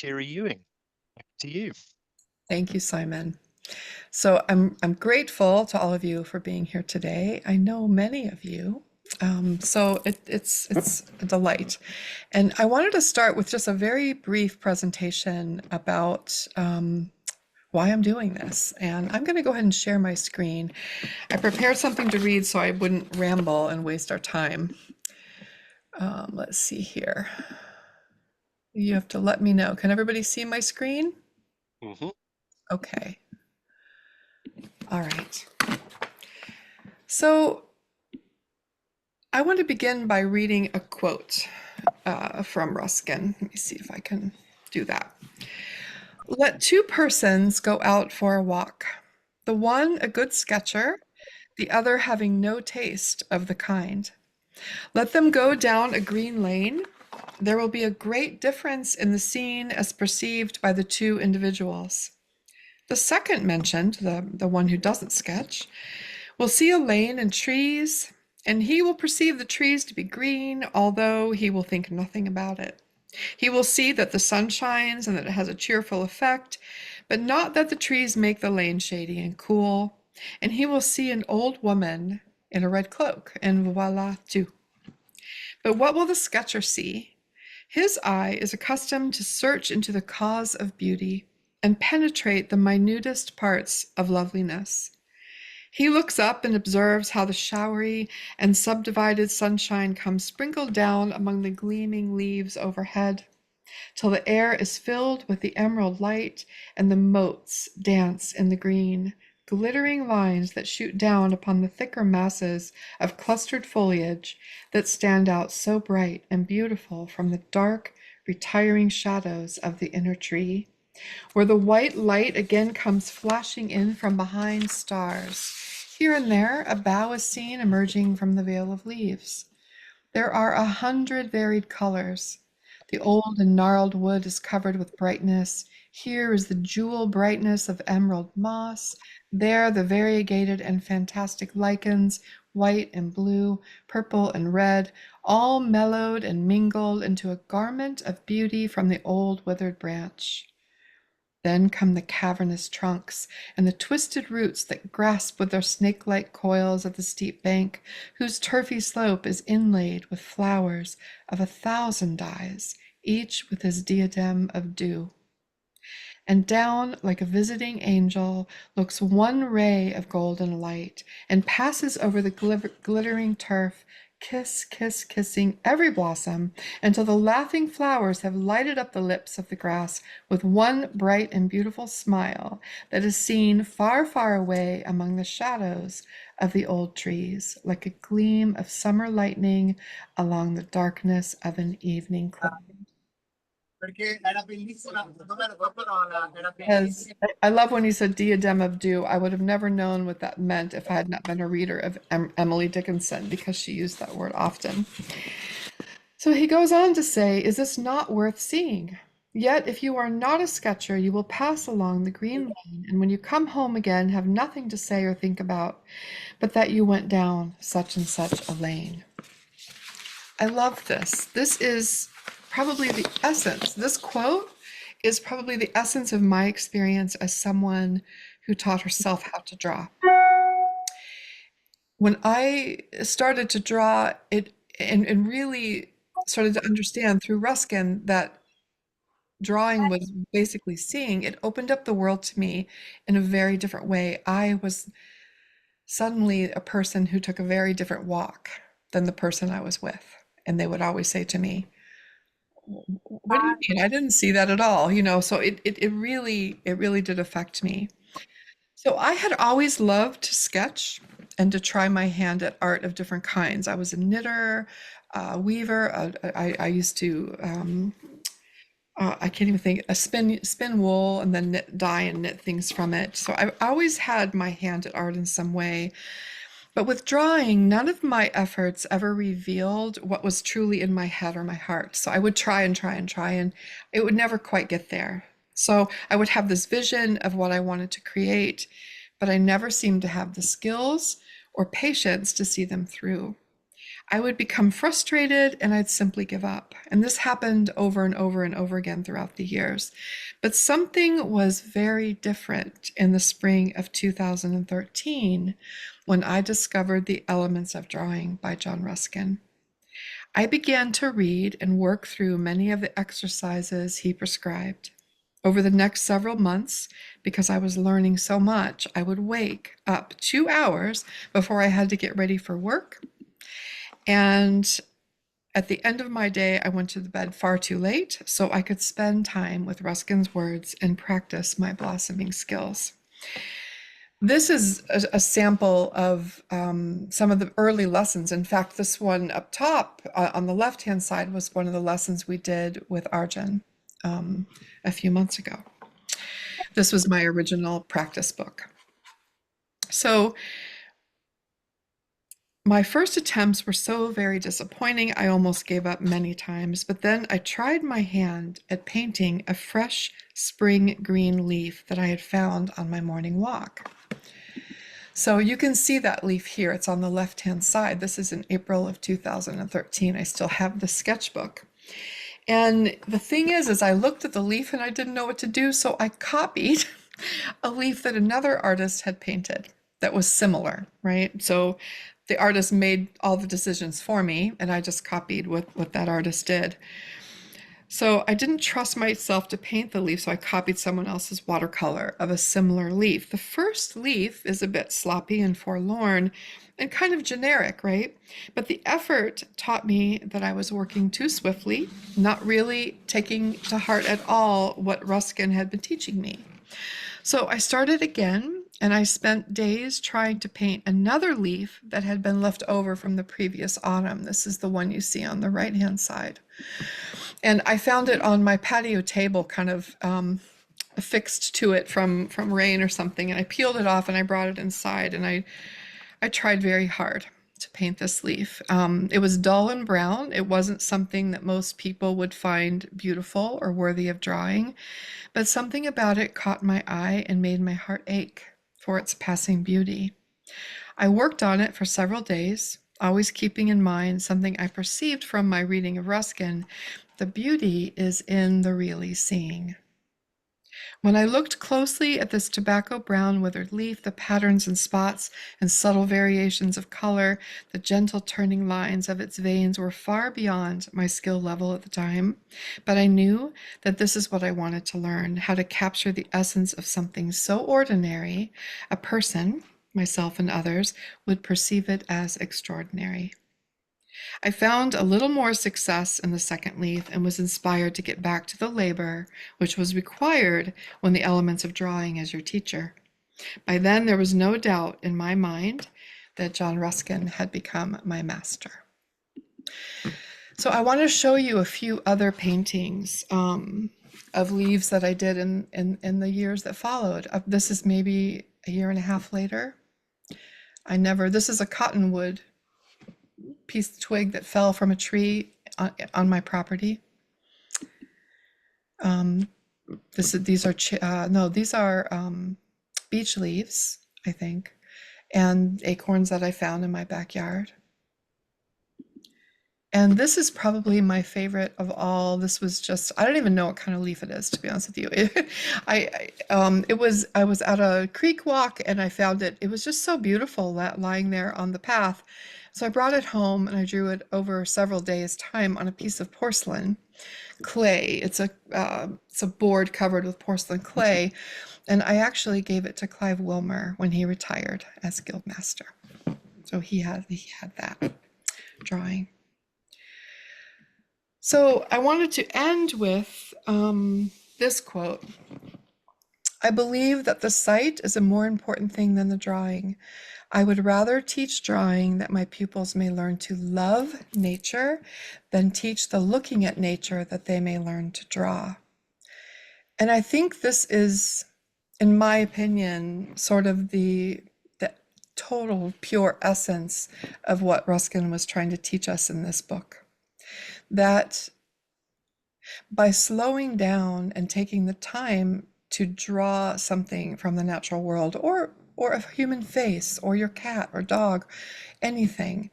Kateri Ewing. Back to you. Thank you, Simon. So I'm grateful to all of you for being here today. I know many of you, so it's a delight. And I wanted to start with just a very brief presentation about why I'm doing this. And I'm going to go ahead and share my screen. I prepared something to read so I wouldn't ramble and waste our time. Let's see here. You have to let me know. Can everybody see my screen? Hmm. Okay. All right. So I want to begin by reading a quote from Ruskin. Let me see if I can do that. Let two persons go out for a walk, the one a good sketcher, the other having no taste of the kind. Let them go down a green lane. There will be a great difference in the scene as perceived by the two individuals. The second mentioned, the one who doesn't sketch, will see a lane and trees, and he will perceive the trees to be green, although he will think nothing about it. He will see that the sun shines and that it has a cheerful effect, but not that the trees make the lane shady and cool. And he will see an old woman in a red cloak, and voila, tout. But what will the sketcher see? His eye is accustomed to search into the cause of beauty and penetrate the minutest parts of loveliness. He looks up and observes how the showery and subdivided sunshine comes sprinkled down among the gleaming leaves overhead, till the air is filled with the emerald light and the motes dance in the green, glittering lines that shoot down upon the thicker masses of clustered foliage that stand out so bright and beautiful from the dark, retiring shadows of the inner tree, where the white light again comes flashing in from behind stars. Here and there, a bough is seen emerging from the veil of leaves. There are 100 varied colors. The old and gnarled wood is covered with brightness. Here is the jewel brightness of emerald moss. There, the variegated and fantastic lichens, white and blue, purple and red, all mellowed and mingled into a garment of beauty from the old withered branch. Then come the cavernous trunks and the twisted roots that grasp with their snake-like coils at the steep bank, whose turfy slope is inlaid with flowers of 1,000 dyes, each with his diadem of dew. And down like a visiting angel looks one ray of golden light, and passes over the glittering turf, kissing every blossom, until the laughing flowers have lighted up the lips of the grass with one bright and beautiful smile that is seen far, far away among the shadows of the old trees, like a gleam of summer lightning along the darkness of an evening cloud. As I love when he said diadem of dew. I would have never known what that meant if I had not been a reader of Emily Dickinson, because she used that word often. So he goes on to say, is this not worth seeing? Yet if you are not a sketcher, you will pass along the green lane, and when you come home again, have nothing to say or think about, but that you went down such and such a lane. I love this. This is probably the essence. This quote is probably the essence of my experience as someone who taught herself how to draw. When I started to draw it and really started to understand through Ruskin that drawing was basically seeing, it opened up the world to me in a very different way. I was suddenly a person who took a very different walk than the person I was with. And they would always say to me, what do you mean? I didn't see that at all, so it really did affect me. So I had always loved to sketch and to try my hand at art of different kinds. I was a knitter, weaver. I used to I can't even think, spin wool and then dye and knit things from it. So I've always had my hand at art in some way. But with drawing, none of my efforts ever revealed what was truly in my head or my heart. So I would try and try and try, and it would never quite get there. So I would have this vision of what I wanted to create, but I never seemed to have the skills or patience to see them through. I would become frustrated and I'd simply give up. And this happened over and over and over again throughout the years. But something was very different in the spring of 2013 when I discovered The Elements of Drawing by John Ruskin. I began to read and work through many of the exercises he prescribed. Over the next several months, because I was learning so much, I would wake up 2 hours before I had to get ready for work. And at the end of my day, I went to the bed far too late so I could spend time with Ruskin's words and practice my blossoming skills. This is a sample of some of the early lessons. In fact, this one up top on the left-hand side was one of the lessons we did with Arjun a few months ago. This was my original practice book. So my first attempts were so very disappointing, I almost gave up many times, but then I tried my hand at painting a fresh spring green leaf that I had found on my morning walk. So you can see that leaf here. It's on the left-hand side. This is in April of 2013. I still have the sketchbook. And the thing is I looked at the leaf and I didn't know what to do, so I copied a leaf that another artist had painted that was similar, right? So the artist made all the decisions for me, and I just copied what that artist did. So I didn't trust myself to paint the leaf, so I copied someone else's watercolor of a similar leaf. The first leaf is a bit sloppy and forlorn and kind of generic, right? But the effort taught me that I was working too swiftly, not really taking to heart at all what Ruskin had been teaching me. So I started again, and I spent days trying to paint another leaf that had been left over from the previous autumn. This is the one you see on the right-hand side. And I found it on my patio table, kind of affixed to it from rain or something. And I peeled it off and I brought it inside, and I tried very hard to paint this leaf. It was dull and brown. It wasn't something that most people would find beautiful or worthy of drawing, but something about it caught my eye and made my heart ache for its passing beauty. I worked on it for several days, always keeping in mind something I perceived from my reading of Ruskin: the beauty is in the really seeing. When I looked closely at this tobacco brown withered leaf, the patterns and spots and subtle variations of color, the gentle turning lines of its veins were far beyond my skill level at the time, but I knew that this is what I wanted to learn: how to capture the essence of something so ordinary, a person, myself and others, would perceive it as extraordinary. I found a little more success in the second leaf and was inspired to get back to the labor which was required when the elements of drawing as your teacher. By then, there was no doubt in my mind that John Ruskin had become my master. So I want to show you a few other paintings of leaves that I did in the years that followed. This is maybe a year and a half later. This is a cottonwood piece of twig that fell from a tree on my property. These are beech leaves, I think, and acorns that I found in my backyard. And this is probably my favorite of all. This was just, I don't even know what kind of leaf it is, to be honest with you. I was at a creek walk and I found it. It was just so beautiful, that lying there on the path. So I brought it home and I drew it over several days' time on a piece of porcelain clay. It's a board covered with porcelain clay. And I actually gave it to Clive Wilmer when he retired as guildmaster. So he had that drawing. So I wanted to end with this quote: "I believe that the sight is a more important thing than the drawing. I would rather teach drawing that my pupils may learn to love nature than teach the looking at nature that they may learn to draw." And I think this is, in my opinion, sort of the total pure essence of what Ruskin was trying to teach us in this book. That by slowing down and taking the time to draw something from the natural world, or a human face, or your cat or dog, anything,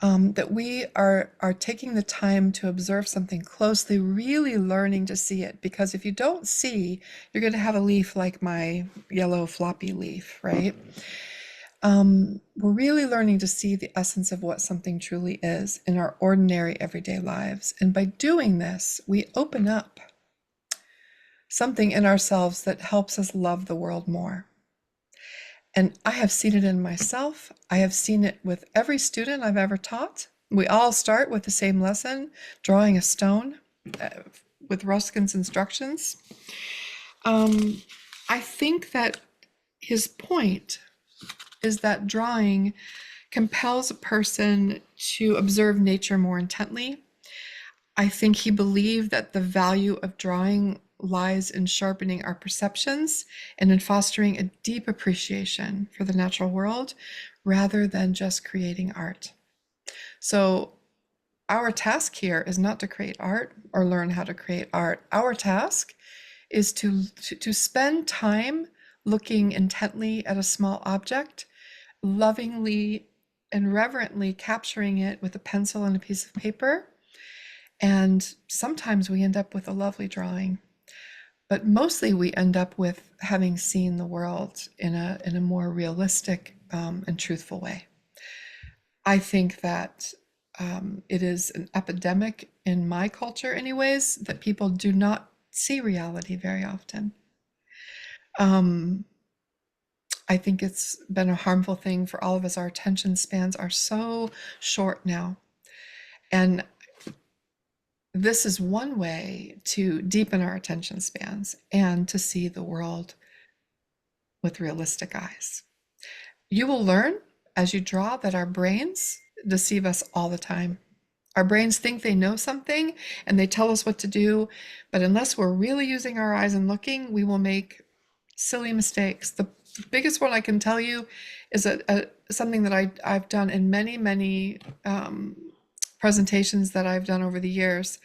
that we are taking the time to observe something closely, really learning to see it. Because if you don't see, you're going to have a leaf like my yellow floppy leaf, right? We're really learning to see the essence of what something truly is in our ordinary everyday lives. And by doing this, we open up something in ourselves that helps us love the world more. And I have seen it in myself. I have seen it with every student I've ever taught. We all start with the same lesson, drawing a stone with Ruskin's instructions. I think that his point is that drawing compels a person to observe nature more intently. I think he believed that the value of drawing lies in sharpening our perceptions and in fostering a deep appreciation for the natural world rather than just creating art. So our task here is not to create art or learn how to create art. Our task is to spend time looking intently at a small object, lovingly and reverently capturing it with a pencil and a piece of paper. And sometimes we end up with a lovely drawing, but mostly we end up with having seen the world in a more realistic and truthful way. I think that it is an epidemic in my culture, anyways, that people do not see reality very often. I think it's been a harmful thing for all of us. Our attention spans are so short now. And this is one way to deepen our attention spans and to see the world with realistic eyes. You will learn as you draw that our brains deceive us all the time. Our brains think they know something and they tell us what to do, but unless we're really using our eyes and looking, we will make silly mistakes. The biggest one I can tell you is something that I've done in many presentations that I've done over the years,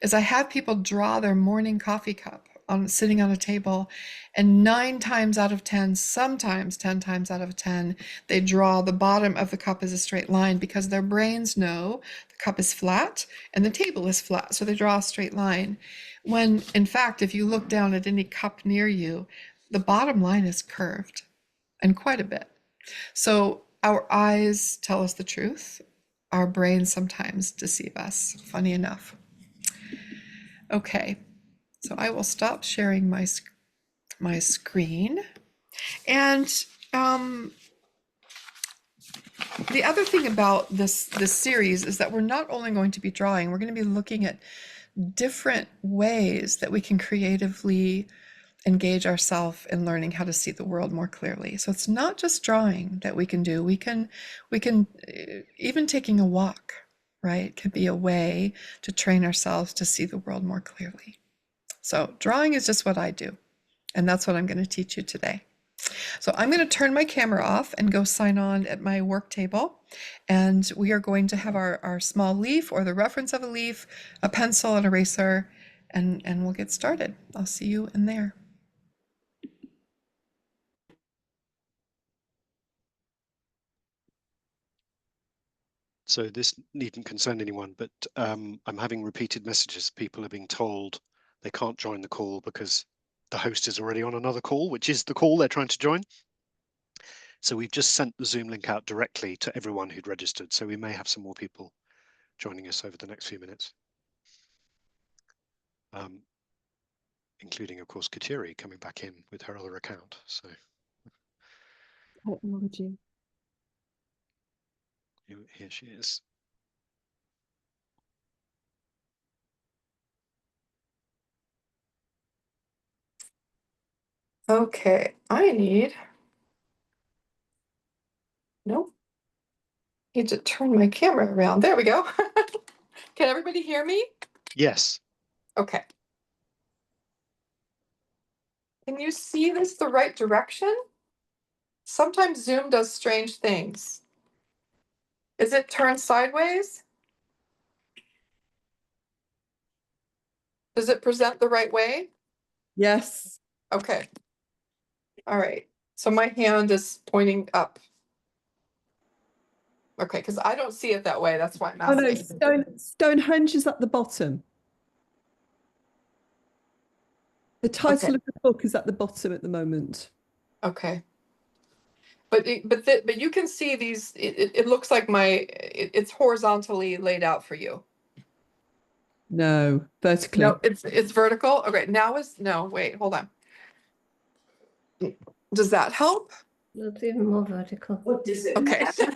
is I have people draw their morning coffee cup sitting on a table, and 9 times out of 10, sometimes 10 times out of 10, they draw the bottom of the cup as a straight line because their brains know the cup is flat and the table is flat, so they draw a straight line. When in fact, if you look down at any cup near you, the bottom line is curved, and quite a bit. So our eyes tell us the truth. Our brains sometimes deceive us, funny enough. Okay, so I will stop sharing my screen. And the other thing about this series is that we're not only going to be drawing, we're going to be looking at different ways that we can creatively engage ourselves in learning how to see the world more clearly. So it's not just drawing that we can do. We can even taking a walk, right, could be a way to train ourselves to see the world more clearly. So drawing is just what I do, and that's what I'm going to teach you today. So I'm going to turn my camera off and go sign on at my work table. And we are going to have our small leaf or the reference of a leaf, a pencil, an eraser, and we'll get started. I'll see you in there. So this needn't concern anyone, but I'm having repeated messages. People are being told they can't join the call because the host is already on another call, which is the call they're trying to join. So we've just sent the Zoom link out directly to everyone who'd registered. So we may have some more people joining us over the next few minutes. Including, of course, Kateri coming back in with her other account. So here she is. Okay, I need to turn my camera around. There we go. Can everybody hear me? Yes. Okay. Can you see this the right direction? Sometimes Zoom does strange things. Is it turned sideways? Does it present the right way? Yes. Okay. All right. So my hand is pointing up. Okay, because I don't see it that way. That's why I'm Oh no, asking. Stonehenge is at the bottom. The title Okay. of the book is at the bottom at the moment. Okay. But you can see these. It looks like it's horizontally laid out for you. No, vertically. No, it's vertical. Okay, now no. Wait, hold on. Does that help? It's even more vertical. What does it Okay. matter?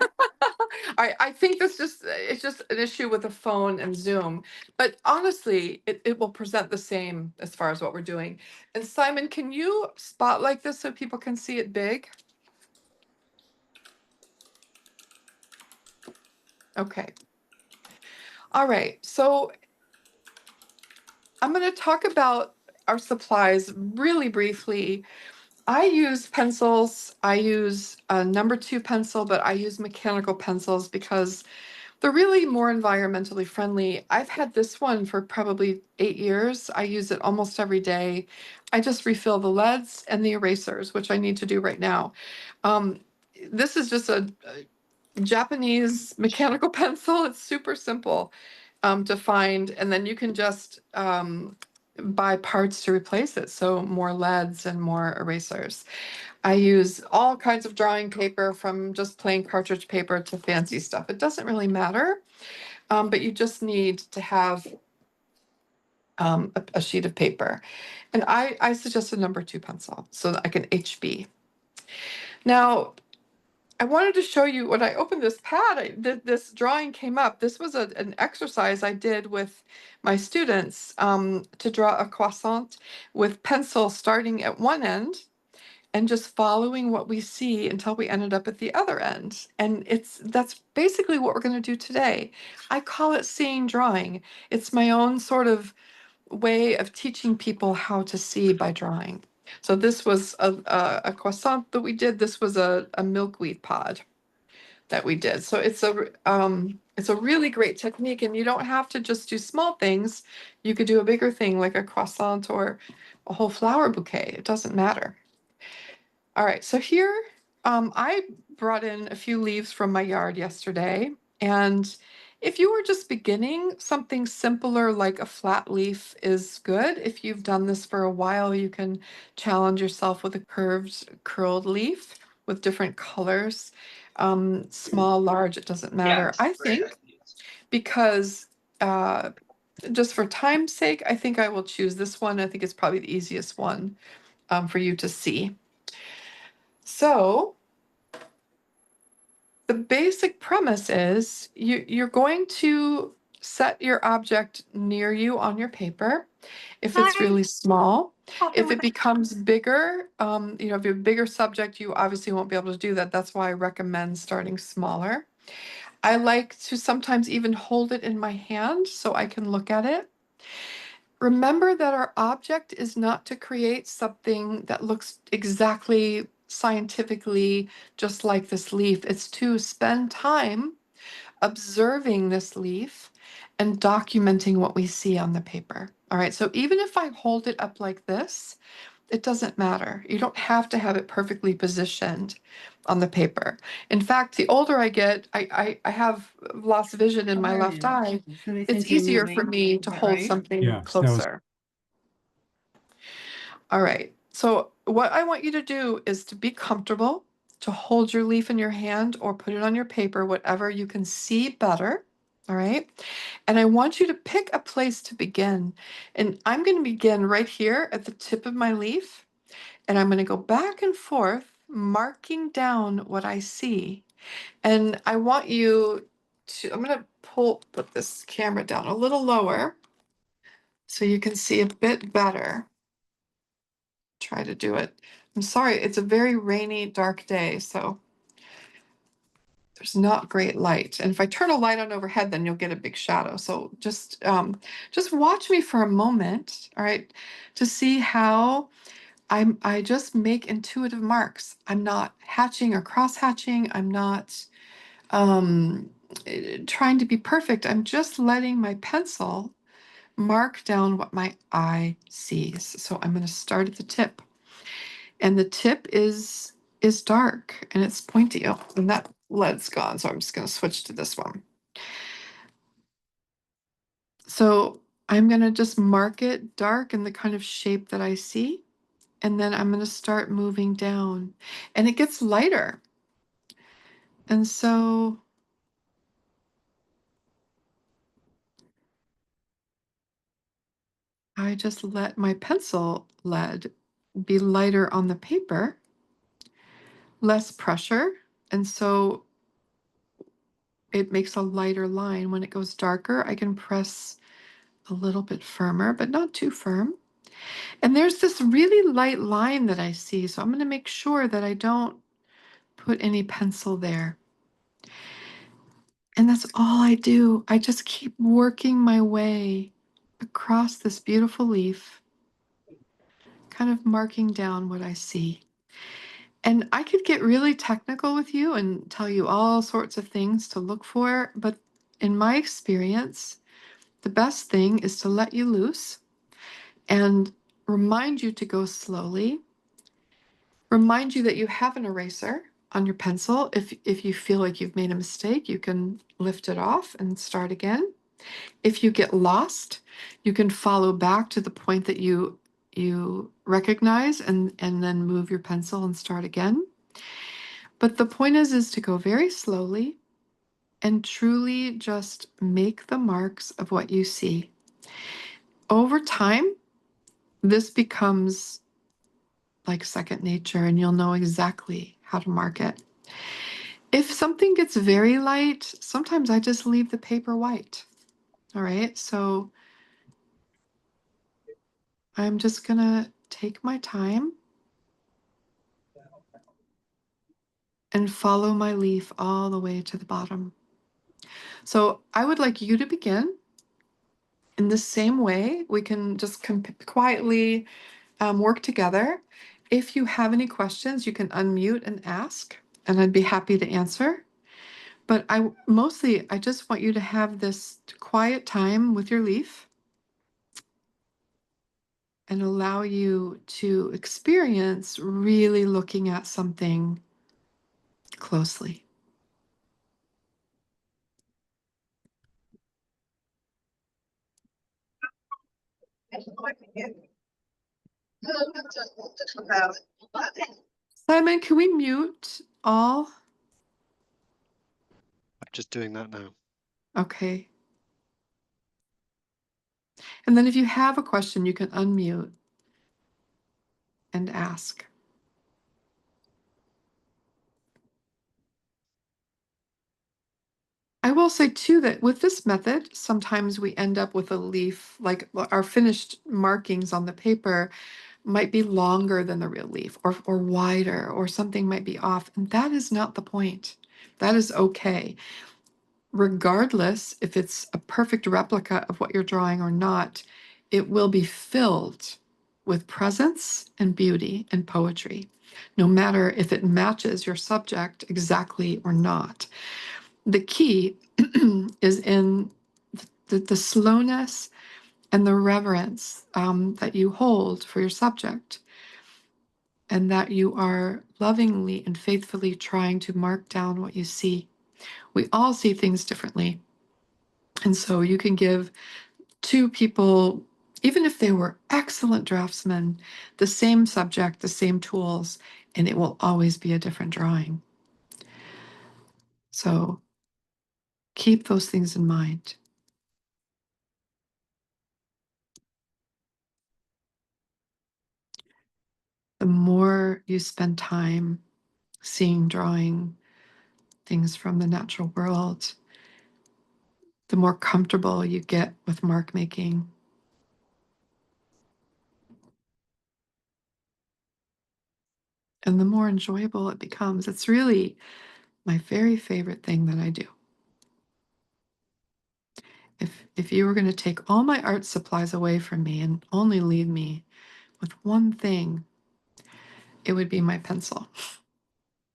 I think it's just an issue with the phone and Zoom. But honestly, it will present the same as far as what we're doing. And Simon, can you spotlight this so people can see it big? Okay. All right. So I'm going to talk about our supplies really briefly. I use pencils. I use a #2 pencil, but I use mechanical pencils because they're really more environmentally friendly. I've had this one for probably 8 years. I use it almost every day. I just refill the leads and the erasers, which I need to do right now. Um, this is just a Japanese mechanical pencil. It's super simple to find, and then you can just buy parts to replace it. So more leads and more erasers. I use all kinds of drawing paper, from just plain cartridge paper to fancy stuff. It doesn't really matter, but you just need to have a sheet of paper. And I suggest a #2 pencil so that I can HB. Now, I wanted to show you when I opened this pad, this drawing came up. This was an exercise I did with my students to draw a croissant with pencil starting at one end and just following what we see until we ended up at the other end. And that's basically what we're going to do today. I call it seeing drawing. It's my own sort of way of teaching people how to see by drawing. So this was a croissant that we did. This was a milkweed pod that we did. So it's a really great technique, and you don't have to just do small things. You could do a bigger thing like a croissant or a whole flower bouquet. It doesn't matter. All right, so here I brought in a few leaves from my yard yesterday, and if you were just beginning, something simpler like a flat leaf is good. If you've done this for a while, you can challenge yourself with a curled leaf with different colors. Small, large, it doesn't matter. I think because just for time's sake, I think I will choose this one. I think it's probably the easiest one for you to see. So the basic premise is you're going to set your object near you on your paper. If it's really small, if it becomes bigger, if you have a bigger subject, you obviously won't be able to do that. That's why I recommend starting smaller. I like to sometimes even hold it in my hand so I can look at it. Remember that our object is not to create something that looks exactly scientifically just like this leaf. It's to spend time observing this leaf and documenting what we see on the paper. All right, so even if I hold it up like this, it doesn't matter. You don't have to have it perfectly positioned on the paper. In fact, the older I get, I have lost vision in my left eye. It's easier for me to hold something closer. All right, so what I want you to do is to be comfortable, to hold your leaf in your hand or put it on your paper, whatever you can see better. All right, and I want you to pick a place to begin. And I'm going to begin right here at the tip of my leaf. And I'm going to go back and forth, marking down what I see. And I want you to, I'm going to put this camera down a little lower so you can see a bit better. Try to do it. I'm sorry, it's a very rainy, dark day, so there's not great light. And if I turn a light on overhead, then you'll get a big shadow. So just watch me for a moment, all right, to see how I just make intuitive marks. I'm not hatching or cross hatching. I'm not trying to be perfect. I'm just letting my pencil mark down what my eye sees. So I'm going to start at the tip. And the tip is dark and it's pointy. Oh, and that lead's gone, so I'm just going to switch to this one. So I'm going to just mark it dark in the kind of shape that I see. And then I'm going to start moving down. And it gets lighter. And so I just let my pencil lead be lighter on the paper, less pressure. And so it makes a lighter line. When it goes darker, I can press a little bit firmer, but not too firm. And there's this really light line that I see. So I'm going to make sure that I don't put any pencil there. And that's all I do. I just keep working my way across this beautiful leaf, kind of marking down what I see. And I could get really technical with you and tell you all sorts of things to look for, but in my experience, the best thing is to let you loose and remind you to go slowly. Remind you that you have an eraser on your pencil. If you feel like you've made a mistake, you can lift it off and start again. If you get lost, you can follow back to the point that you recognize and then move your pencil and start again. But the point is to go very slowly and truly just make the marks of what you see. Over time, this becomes like second nature and you'll know exactly how to mark it. If something gets very light, sometimes I just leave the paper white. All right, so I'm just gonna take my time and follow my leaf all the way to the bottom. So I would like you to begin in the same way. We can just quietly work together. If you have any questions, you can unmute and ask, and I'd be happy to answer. But I just want you to have this quiet time with your leaf and allow you to experience really looking at something closely. Simon, can we mute all? I'm just doing that now. Okay. And then if you have a question, you can unmute and ask. I will say too that with this method, sometimes we end up with a leaf, like our finished markings on the paper might be longer than the real leaf or wider, or something might be off. And that is not the point. That is okay. Regardless if it's a perfect replica of what you're drawing or not, it will be filled with presence and beauty and poetry, no matter if it matches your subject exactly or not. The key is in the slowness and the reverence that you hold for your subject, and that you are lovingly and faithfully trying to mark down what you see. We all see things differently. And so you can give two people, even if they were excellent draftsmen, the same subject, the same tools, and it will always be a different drawing. So keep those things in mind. The more you spend time seeing, drawing things from the natural world, the more comfortable you get with mark making. And the more enjoyable it becomes. It's really my very favorite thing that I do. If you were going to take all my art supplies away from me and only leave me with one thing, it would be my pencil.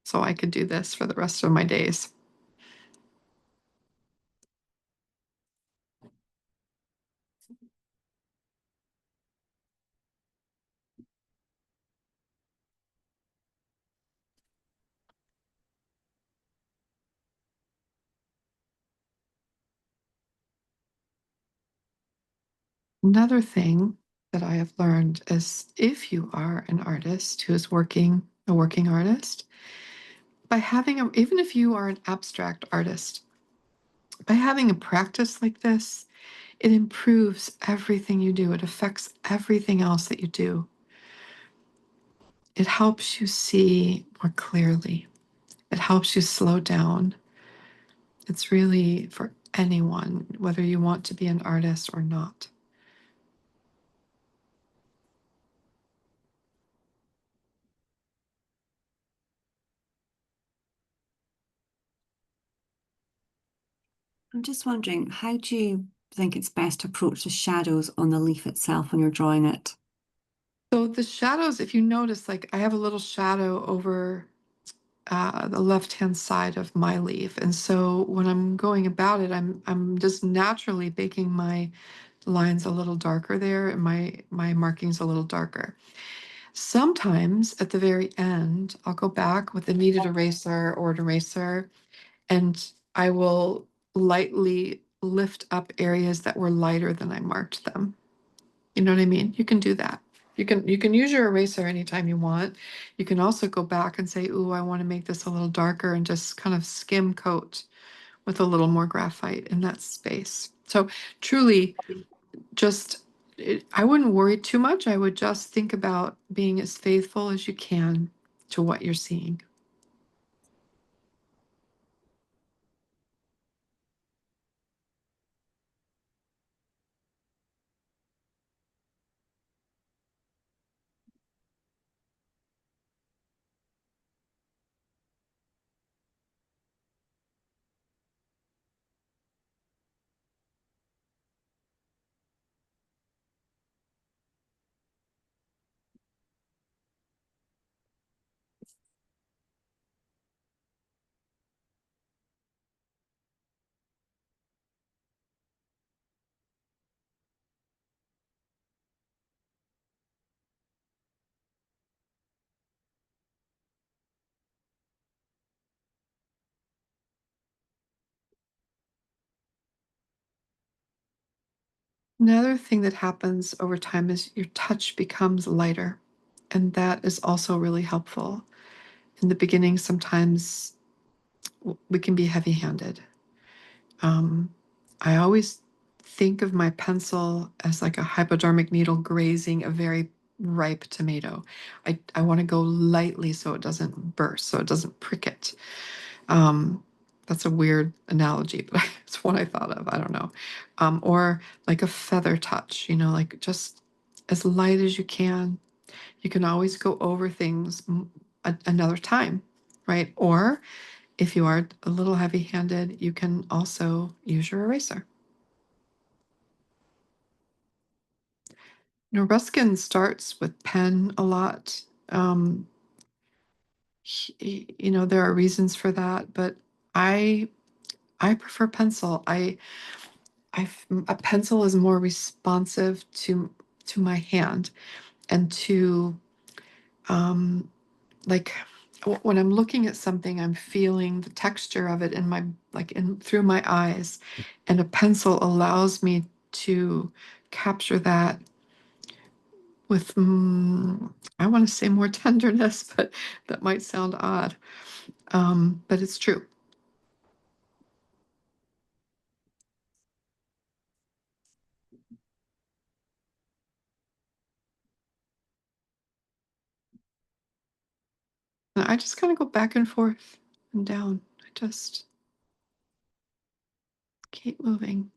So I could do this for the rest of my days. Another thing that I have learned is if you are an artist who is a working artist, by having even if you are an abstract artist, by having a practice like this, it improves everything you do. It affects everything else that you do. It helps you see more clearly. It helps you slow down. It's really for anyone, whether you want to be an artist or not. I'm just wondering, how do you think it's best to approach the shadows on the leaf itself when you're drawing it? So the shadows, if you notice, like I have a little shadow over the left-hand side of my leaf. And so when I'm going about it, I'm just naturally making my lines a little darker there and my markings a little darker. Sometimes at the very end, I'll go back with a kneaded eraser or an eraser, and I will lightly lift up areas that were lighter than I marked them. You know what I mean? You can do that. You can use your eraser anytime you want. You can also go back and say, "Ooh, I want to make this a little darker," and just kind of skim coat with a little more graphite in that space. So truly, just I wouldn't worry too much. I would just think about being as faithful as you can to what you're seeing. Another thing that happens over time is your touch becomes lighter, and that is also really helpful. In the beginning, sometimes we can be heavy-handed. I always think of my pencil as like a hypodermic needle grazing a very ripe tomato. I want to go lightly so it doesn't burst, so it doesn't prick it. Um, that's a weird analogy, but it's what I thought of. I don't know. Or like a feather touch, like just as light as you can. You can always go over things another time, right? Or if you are a little heavy-handed, you can also use your eraser. Ruskin starts with pen a lot. There are reasons for that, but I I prefer pencil. A pencil is more responsive to my hand and to like when I'm looking at something, I'm feeling the texture of it in my like in through my eyes, and a pencil allows me to capture that with I want to say more tenderness, but that might sound odd. But it's true. And I just kind of go back and forth and down. I just keep moving.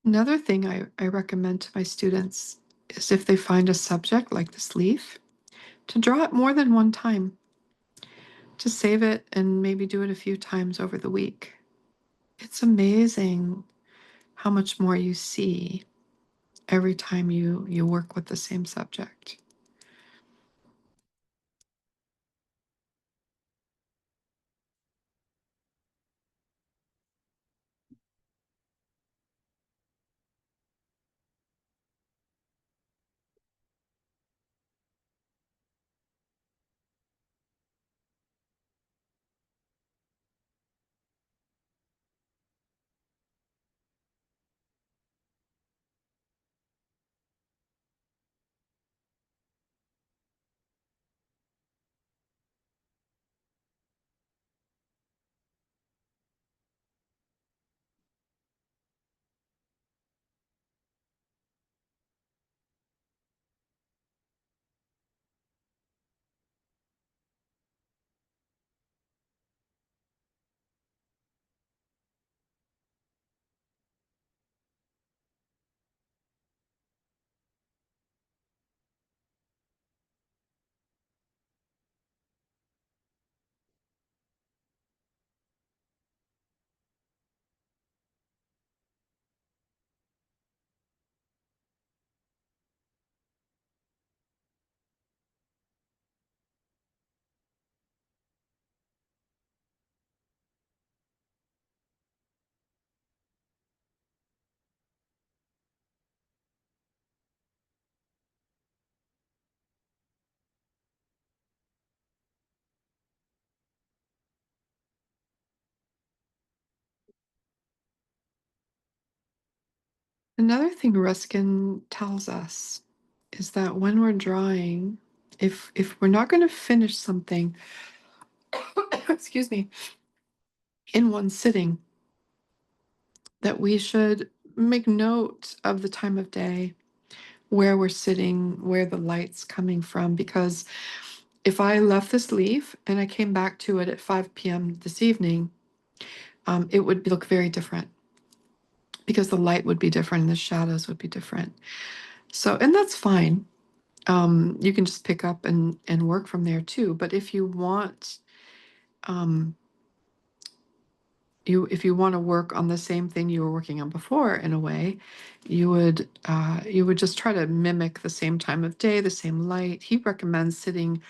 Another thing I recommend to my students is if they find a subject like this leaf, to draw it more than one time, to save it and maybe do it a few times over the week. It's amazing how much more you see every time you work with the same subject. Another thing Ruskin tells us is that when we're drawing, if we're not going to finish something, excuse me, in one sitting, that we should make note of the time of day, where we're sitting, where the light's coming from, because if I left this leaf and I came back to it at 5 p.m. this evening, it would look very different because the light would be different and the shadows would be different. So, and that's fine. You can just pick up and work from there too. But if you want, um, if you want to work on the same thing you were working on before, in a way, you would just try to mimic the same time of day, the same light. He recommends sitting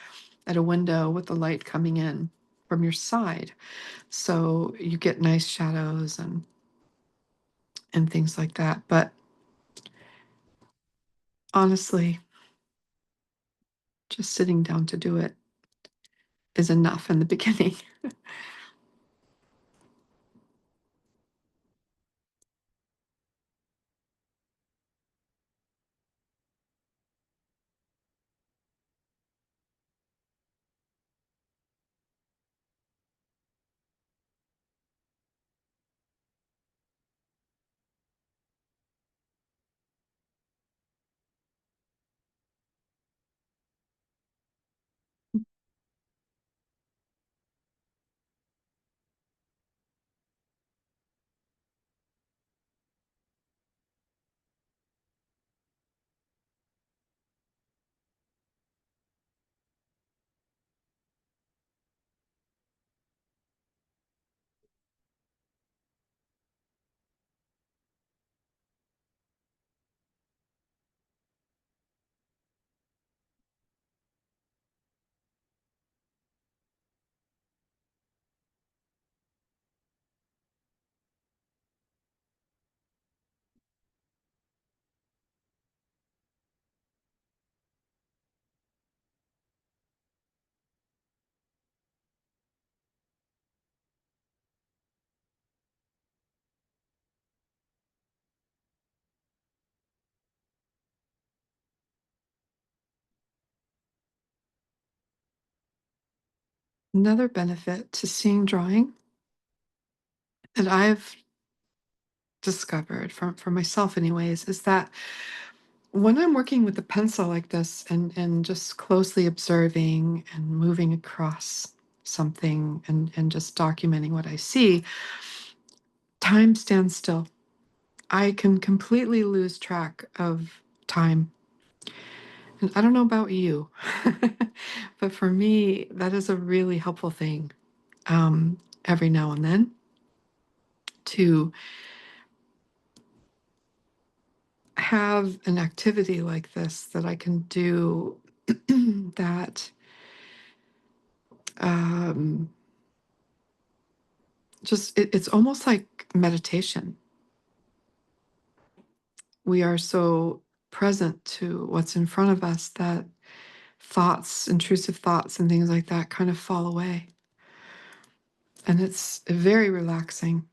at a window with the light coming in from your side, so you get nice shadows and things like that. But honestly, just sitting down to do it is enough in the beginning. Another benefit to seeing drawing that I've discovered for myself anyways is that when I'm working with a pencil like this and just closely observing and moving across something and just documenting what I see, time stands still. I can completely lose track of time. And I don't know about you, but for me, that is a really helpful thing, every now and then, to have an activity like this that I can do that um, it's almost like meditation. We are so present to what's in front of us that thoughts, intrusive thoughts, and things like that kind of fall away. And it's very relaxing.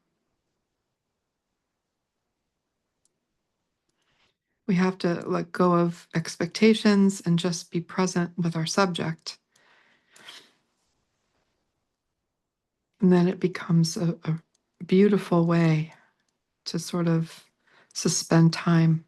We have to let go of expectations and just be present with our subject. And then it becomes a beautiful way to sort of suspend time.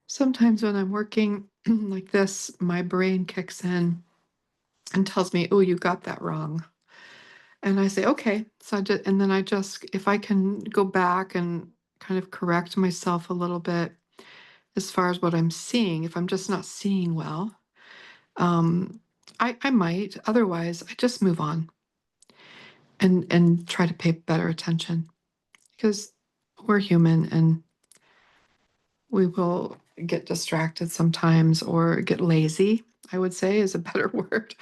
Sometimes when I'm working like this, my brain kicks in and tells me, "Oh, you got that wrong." And I say, "Okay." So and then if I can go back and kind of correct myself a little bit, as far as what I'm seeing. If I'm just not seeing well, I might. Otherwise, I just move on and try to pay better attention because we're human and we will get distracted sometimes or get lazy, I would say is a better word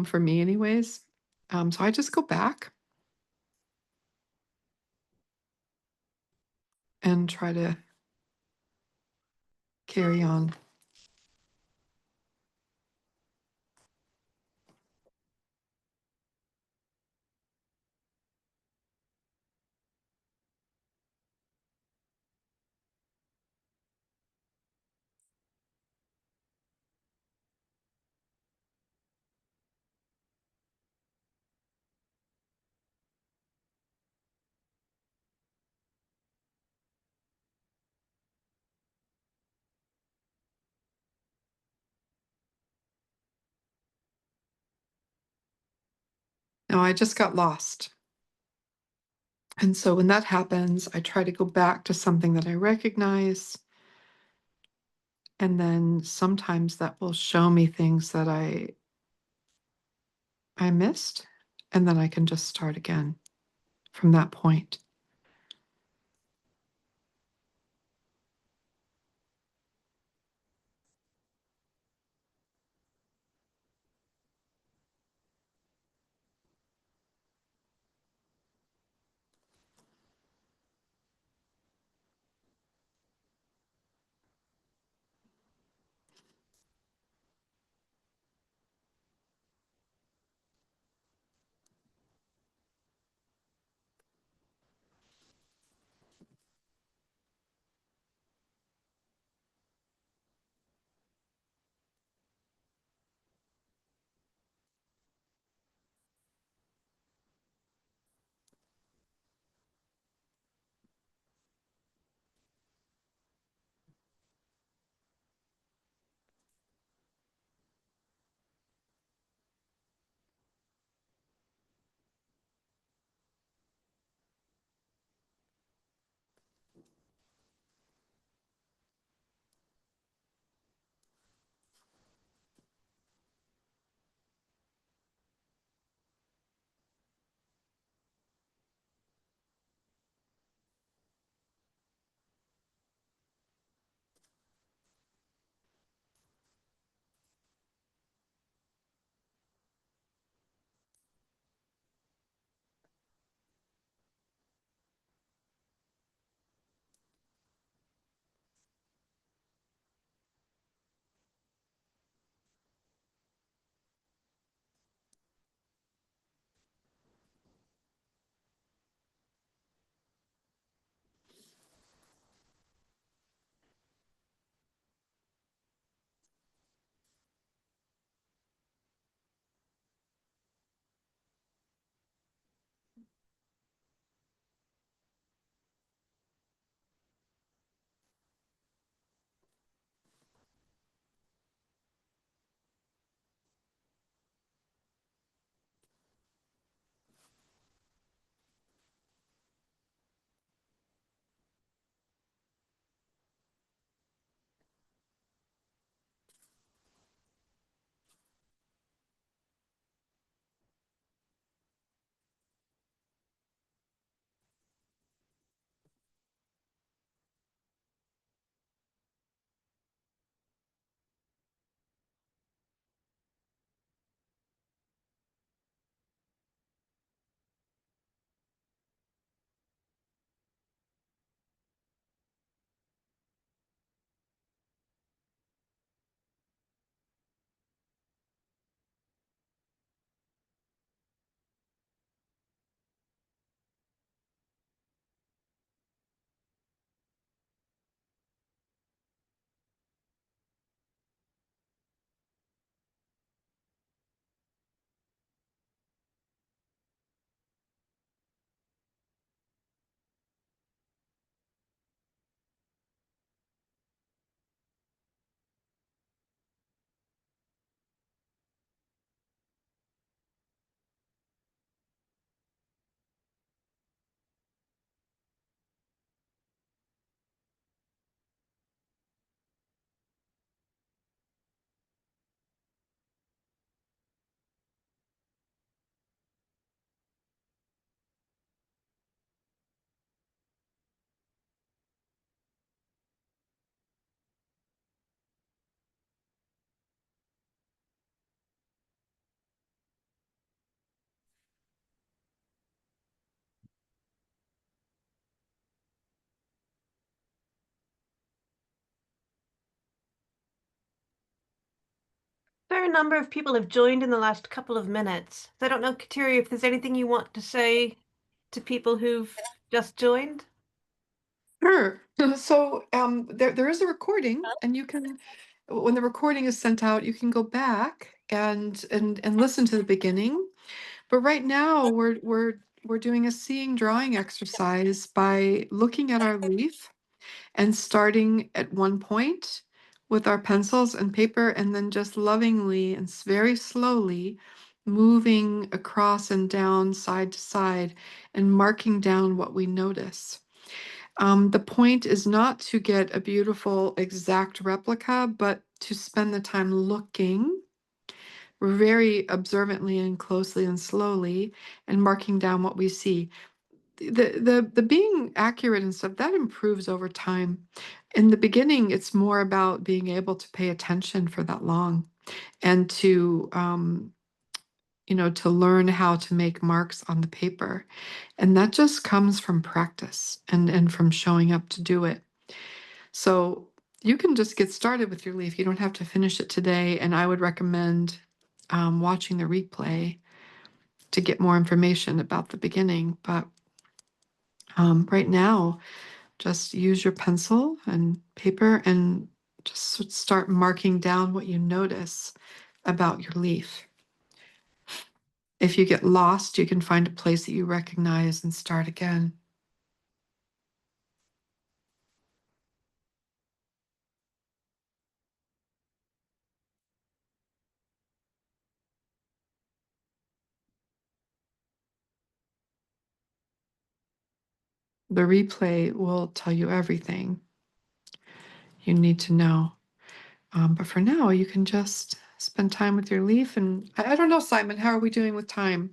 for me anyways. So I just go back and try to carry on. Now I just got lost. And so when that happens, I try to go back to something that I recognize. And then sometimes that will show me things that I missed. And then I can just start again from that point. fair number of people have joined in the last couple of minutes. So I don't know, Kateri, if there's anything you want to say to people who've just joined. Sure. So there is a recording, and you can, when the recording is sent out, you can go back and listen to the beginning. But right now we're doing a seeing drawing exercise by looking at our leaf and starting at one point with our pencils and paper, and then just lovingly and very slowly moving across and down, side to side, and marking down what we notice. The point is not to get a beautiful exact replica, but to spend the time looking very observantly and closely and slowly and marking down what we see. The being accurate and stuff that improves over time. In the beginning, it's more about being able to pay attention for that long and to to learn how to make marks on the paper. And that just comes from practice and from showing up to do it. So you can just get started with your leaf. You don't have to finish it today. And I would recommend watching the replay to get more information about the beginning. But right now, just use your pencil and paper and just start marking down what you notice about your leaf. If you get lost, you can find a place that you recognize and start again. The replay will tell you everything you need to know. But for now, you can just spend time with your leaf. And I don't know, Simon, how are we doing with time?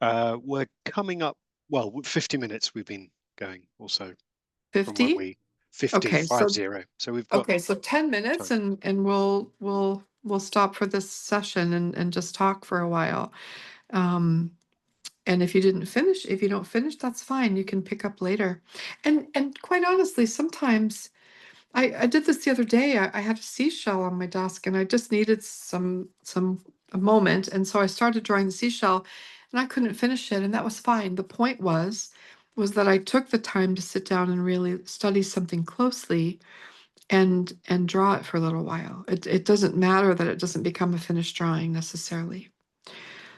We're coming up, well, 50 minutes we've been going also from when 50? we 50, Okay, so 50. So we've got okay, so 10 minutes time. and we'll stop for this session and just talk for a while. And if you don't finish, that's fine. You can pick up later. And quite honestly, sometimes I did this the other day. I had a seashell on my desk and I just needed a moment. And so I started drawing the seashell and I couldn't finish it, and that was fine. The point was that I took the time to sit down and really study something closely and draw it for a little while. It doesn't matter that it doesn't become a finished drawing necessarily.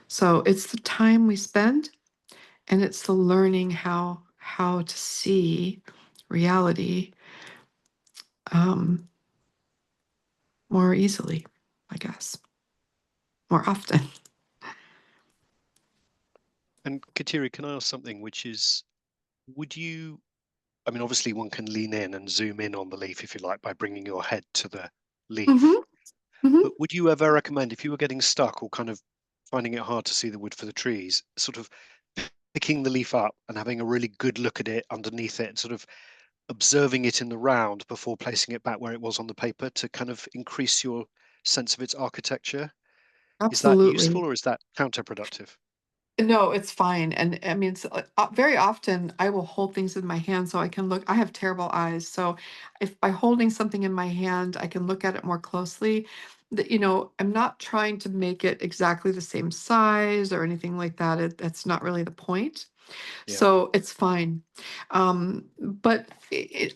So it's the time we spend, and it's the learning how to see reality more easily, I guess, more often. And Kateri, can I ask something, which is, I mean, obviously one can lean in and zoom in on the leaf if you like by bringing your head to the leaf. But would you ever recommend, if you were getting stuck or kind of finding it hard to see the wood for the trees, sort of picking the leaf up and having a really good look at it underneath it and sort of observing it in the round before placing it back where it was on the paper to kind of increase your sense of its architecture? Is that useful Absolutely. or is that counterproductive? No, it's fine. And I mean, very often I will hold things in my hand so I can look. I have terrible eyes. So if by holding something in my hand, I can look at it more closely. I'm not trying to make it exactly the same size or anything like that. That's not really the point. Yeah. So it's fine. But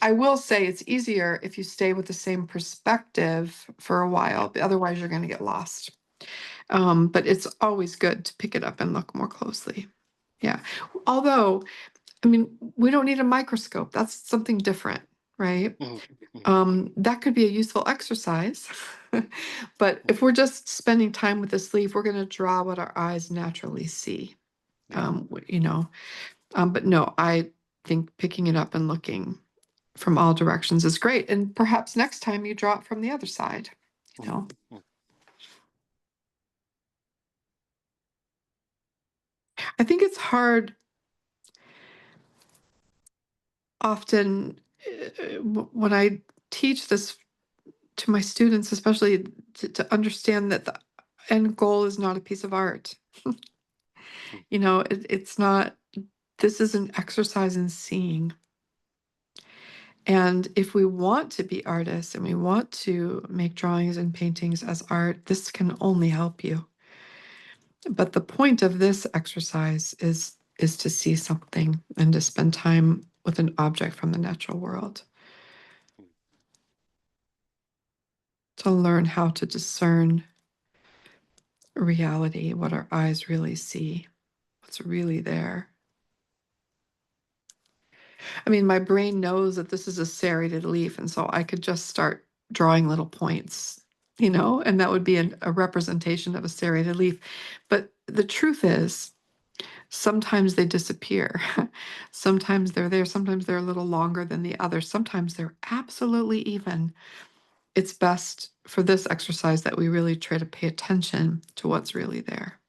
I will say it's easier if you stay with the same perspective for a while. Otherwise, you're going to get lost. But it's always good to pick it up and look more closely. Yeah. Although, I mean, we don't need a microscope. That's something different, right? That could be a useful exercise. But if we're just spending time with this leaf, we're going to draw what our eyes naturally see. Yeah. But no, I think picking it up and looking from all directions is great. And perhaps next time you draw it from the other side, I think it's hard often when I teach this to my students, especially to understand that the end goal is not a piece of art. It's not, this is an exercise in seeing. And if we want to be artists and we want to make drawings and paintings as art, this can only help you. But the point of this exercise is to see something and to spend time with an object from the natural world. To learn how to discern reality, what our eyes really see, what's really there. I mean, my brain knows that this is a serrated leaf, and so I could just start drawing little points, and that would be a representation of a serrated leaf. But the truth is, sometimes they disappear. Sometimes they're there. Sometimes they're a little longer than the others. Sometimes they're absolutely even. It's best for this exercise that we really try to pay attention to what's really there.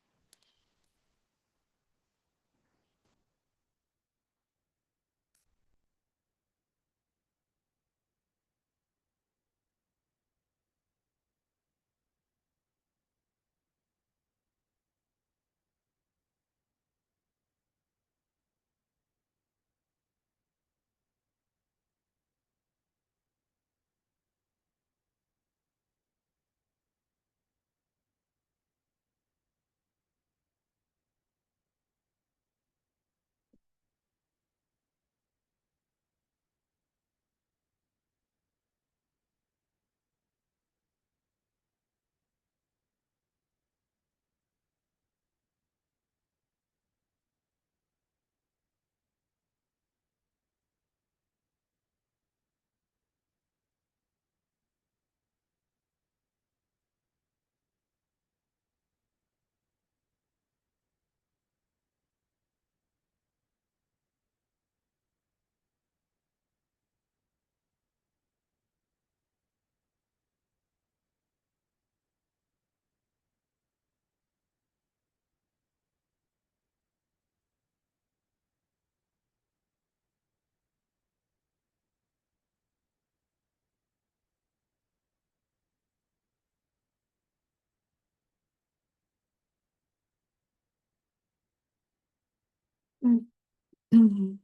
Mhm.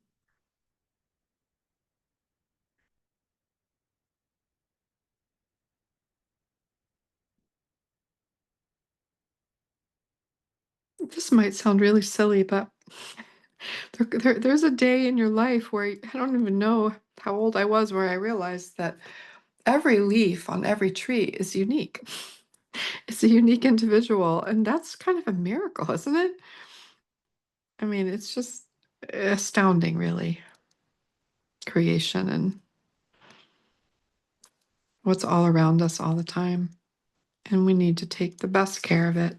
This might sound really silly, but there's a day in your life where I don't even know how old I was where I realized that every leaf on every tree is unique. It's a unique individual, and that's kind of a miracle, isn't it? I mean, it's just astounding, really, creation and what's all around us all the time. And we need to take the best care of it.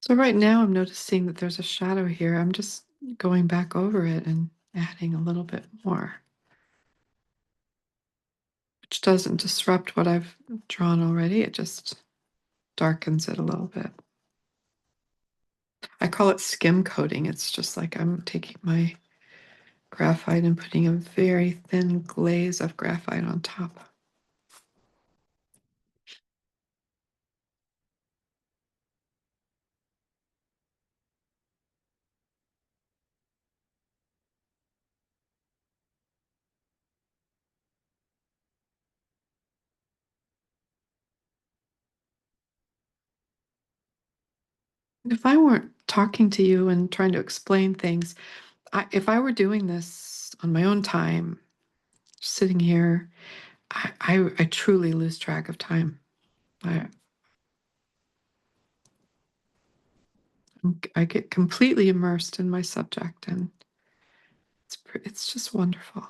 So right now I'm noticing that there's a shadow here. I'm just going back over it and adding a little bit more, which doesn't disrupt what I've drawn already. It just darkens it a little bit. I call it skim coating. It's just like I'm taking my graphite and putting a very thin glaze of graphite on top. If I weren't talking to you and trying to explain things, if I were doing this on my own time, sitting here, I truly lose track of time. I, I get completely immersed in my subject, and It's just wonderful.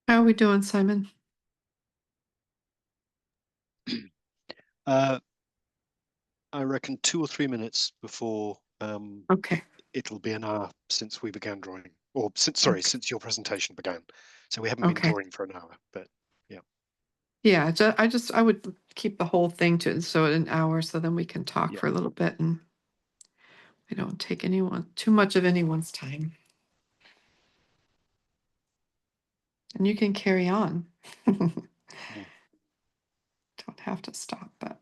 How are we doing, Simon? I reckon 2 or 3 minutes before Okay. it'll be an hour since we began drawing, or since Okay. since your presentation began. So we haven't been Okay. drawing for an hour, but yeah. Yeah, I would keep the whole thing to so an hour, so then we can talk Yeah. for a little bit and we don't take too much of anyone's time. And you can carry on. Don't have to stop, but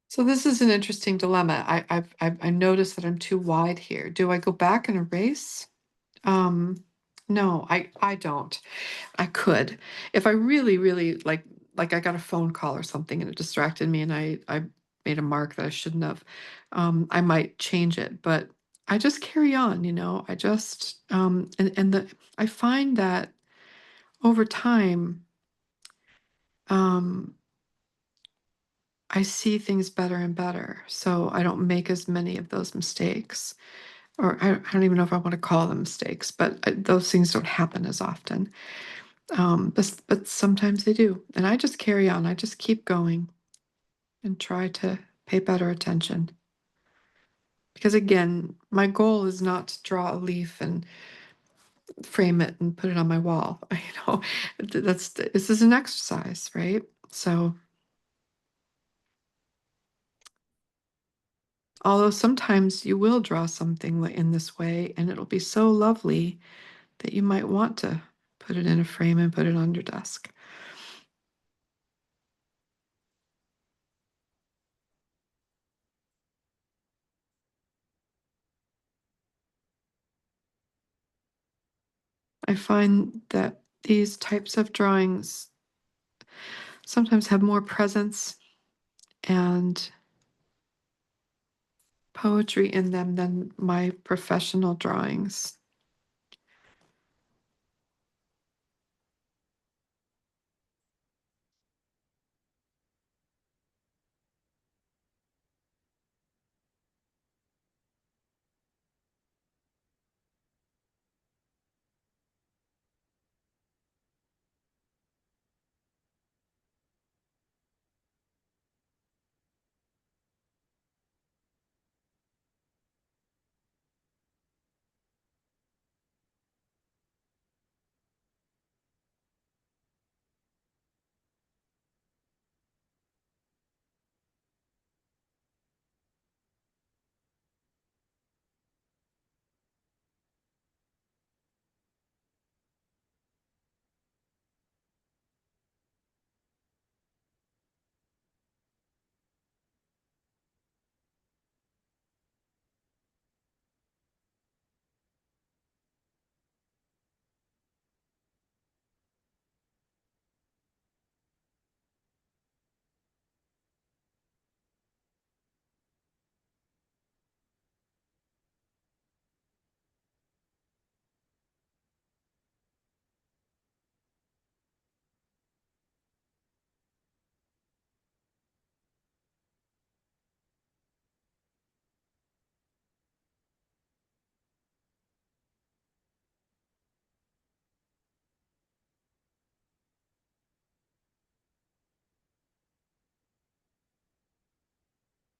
so this is an interesting dilemma. I noticed that I'm too wide here. Do I go back and erase? No, I don't. I could. If I really, really like I got a phone call or something and it distracted me and I made a mark that I shouldn't have, I might change it, but I just carry on, I just I find that over time, um, I see things better and better. So I don't make as many of those mistakes. Or I don't even know if I want to call them mistakes, but those things don't happen as often. But sometimes they do. And I just carry on. I just keep going and try to pay better attention. Because again, my goal is not to draw a leaf and frame it and put it on my wall. This is an exercise, right? So although sometimes you will draw something in this way and it'll be so lovely that you might want to put it in a frame and put it on your desk. I find that these types of drawings sometimes have more presence and poetry in them than my professional drawings.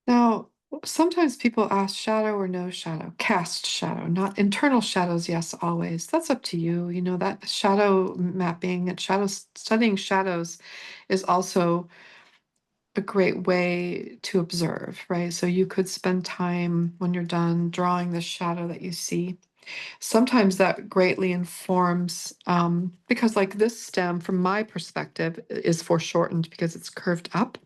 Now, sometimes people ask shadow or no shadow, cast shadow, not internal shadows, yes, always. That's up to you. You know, that shadow mapping and studying shadows is also a great way to observe, right? So you could spend time when you're done drawing the shadow that you see. Sometimes that greatly informs, because like this stem, from my perspective, is foreshortened because it's curved up.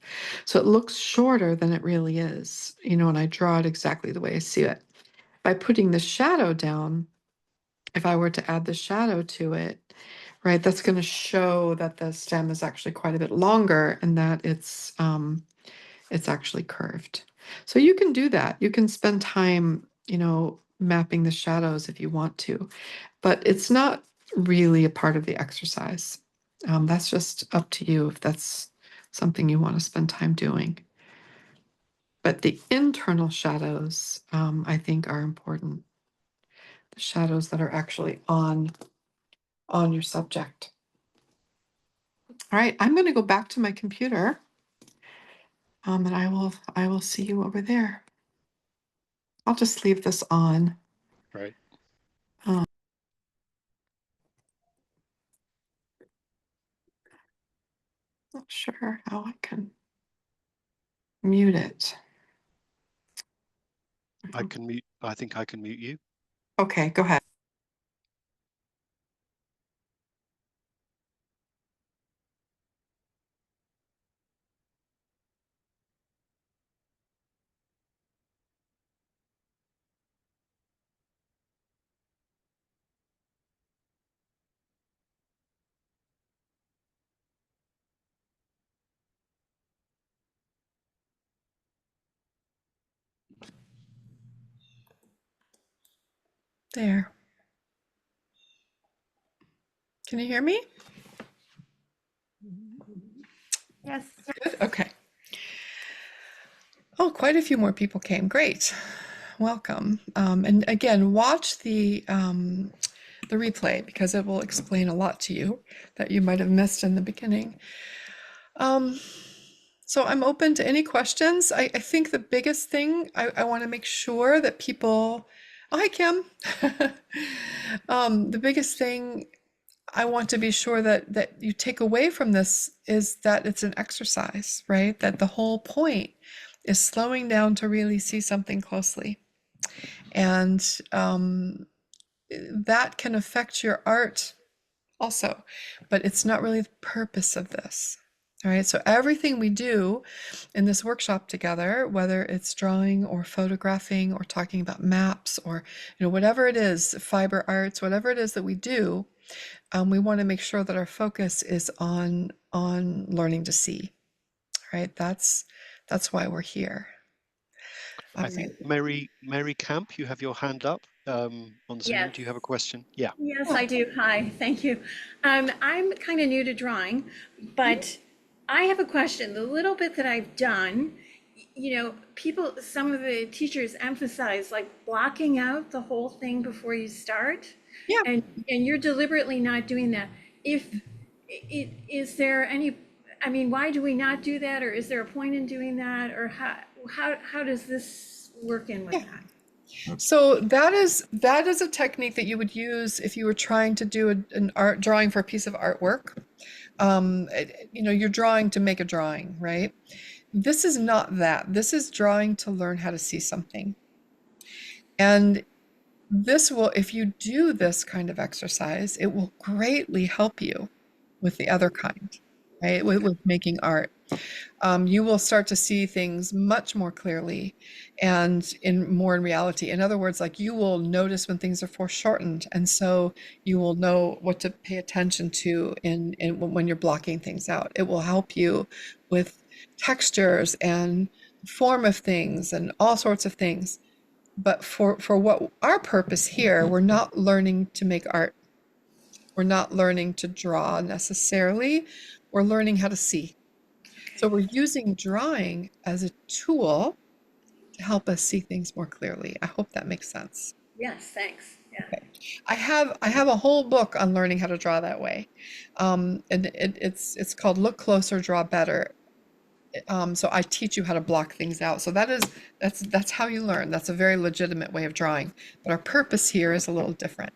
So it looks shorter than it really is, you know, and I draw it exactly the way I see it. By putting the shadow down, if I were to add the shadow to it, right, that's going to show that the stem is actually quite a bit longer and that it's actually curved. So you can do that. You can spend time, you know, mapping the shadows if you want to, but it's not really a part of the exercise. That's just up to you if that's something you want to spend time doing. But the internal shadows, I think, are important. The shadows that are actually on your subject. All right, I'm going to go back to my computer, and I will see you over there. I'll just leave this on. Right. Not sure how I can mute it. I can mute. I think I can mute you. Okay, go ahead. There. Can you hear me? Yes. Good. Okay. Oh, quite a few more people came. Great. Welcome. And again, watch the replay because it will explain a lot to you that you might have missed in the beginning. So I'm open to any questions. I think the biggest thing I want to make sure that people, oh, hi, Kim. The biggest thing I want to be sure that you take away from this is that it's an exercise, right? That the whole point is slowing down to really see something closely. And that can affect your art also, but it's not really the purpose of this. All right, so everything we do in this workshop together, whether it's drawing or photographing or talking about maps or, you know, whatever it is, fiber arts, whatever it is that we do, we want to make sure that our focus is on learning to see. Right, that's why we're here. I think Mary Camp, you have your hand up on Zoom. Yes. Do you have a question? Yeah. Yes, I do. Hi, thank you. I'm kind of new to drawing, but I have a question. The little bit that I've done, you know, some of the teachers emphasize like blocking out the whole thing before you start. Yeah. And you're deliberately not doing that. Is there any, I mean, why do we not do that? Or is there a point in doing that? Or how does this work in with that? So that is a technique that you would use if you were trying to do an art drawing for a piece of artwork. You know, you're drawing to make a drawing, right? This is not that. This is drawing to learn how to see something. And this will, if you do this kind of exercise, it will greatly help you with the other kind, right? With making art. You will start to see things much more clearly and in reality. In other words, like you will notice when things are foreshortened, and so you will know what to pay attention to when you're blocking things out. It will help you with textures and form of things and all sorts of things. But for what our purpose here, we're not learning to make art. We're not learning to draw necessarily. We're learning how to see. So we're using drawing as a tool to help us see things more clearly. I hope that makes sense. Yes, thanks. Yeah. Okay. I have a whole book on learning how to draw that way. And it's called Look Closer, Draw Better. So I teach you how to block things out. So that's how you learn. That's a very legitimate way of drawing. But our purpose here is a little different.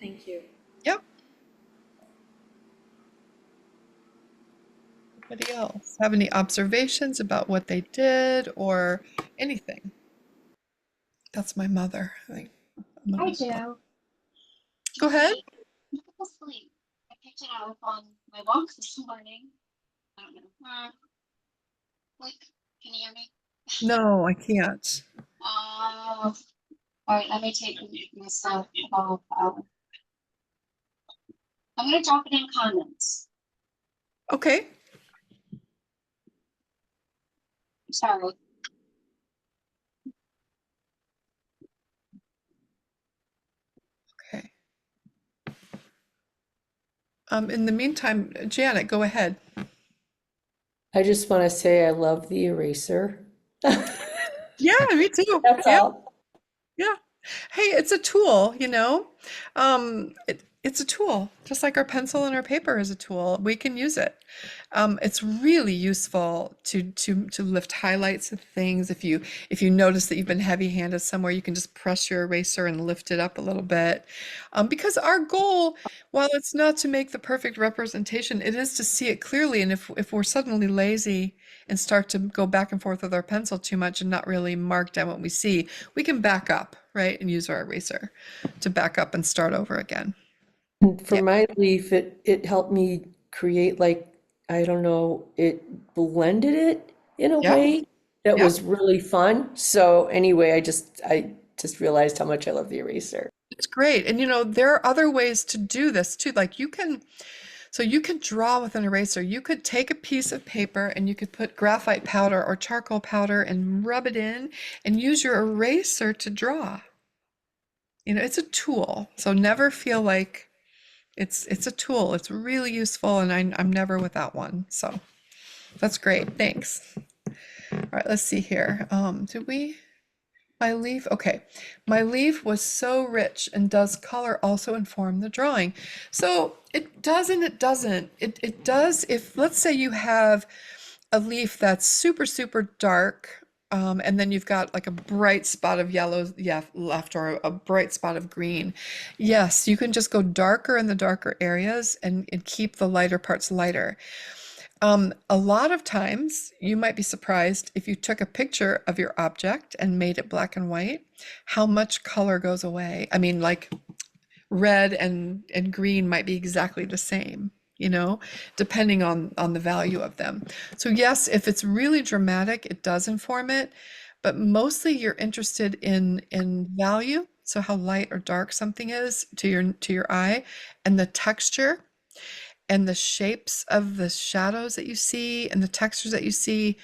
Thank you. Yep. Anybody else have any observations about what they did or anything? That's my mother. I do. Go ahead. Beautiful sleep. I picked it up on my walks this morning. I don't know. Like, can you hear me? No, I can't. All right, let me take myself off. I'm gonna drop it in comments. Okay. Sorry. Okay. In the meantime, Janet, go ahead. I just want to say I love the eraser. Yeah, me too. That's Yeah. all. Yeah. Hey, it's a tool, you know? It's a tool, just like our pencil and our paper is a tool. We can use it. It's really useful to lift highlights of things. If you notice that you've been heavy-handed somewhere, you can just press your eraser and lift it up a little bit. Because our goal, while it's not to make the perfect representation, it is to see it clearly. And if we're suddenly lazy and start to go back and forth with our pencil too much and not really mark down what we see, we can back up, right, and use our eraser to back up and start over again. And for Yeah. my leaf, it helped me create, like, I don't know, it blended it in a Yeah. way that Yeah. was really fun. So anyway, I just realized how much I love the eraser. It's great. And there are other ways to do this too. Like you can draw with an eraser. You could take a piece of paper and you could put graphite powder or charcoal powder and rub it in and use your eraser to draw. It's a tool. So never feel like it's a tool. It's really useful, and I'm never without one. So that's great. Thanks. All right, let's see here. My leaf, okay. My leaf was so rich, and does color also inform the drawing? So it does and it doesn't. It does if, let's say you have a leaf that's super, super dark, and then you've got like a bright spot of yellow left or a bright spot of green. Yes, you can just go darker in the darker areas and keep the lighter parts lighter. A lot of times you might be surprised if you took a picture of your object and made it black and white, how much color goes away. I mean, like red and green might be exactly the same, depending on the value of them. So yes, if it's really dramatic, it does inform it, but mostly you're interested in value. So how light or dark something is to your eye, and the texture and the shapes of the shadows that you see and the textures that you see,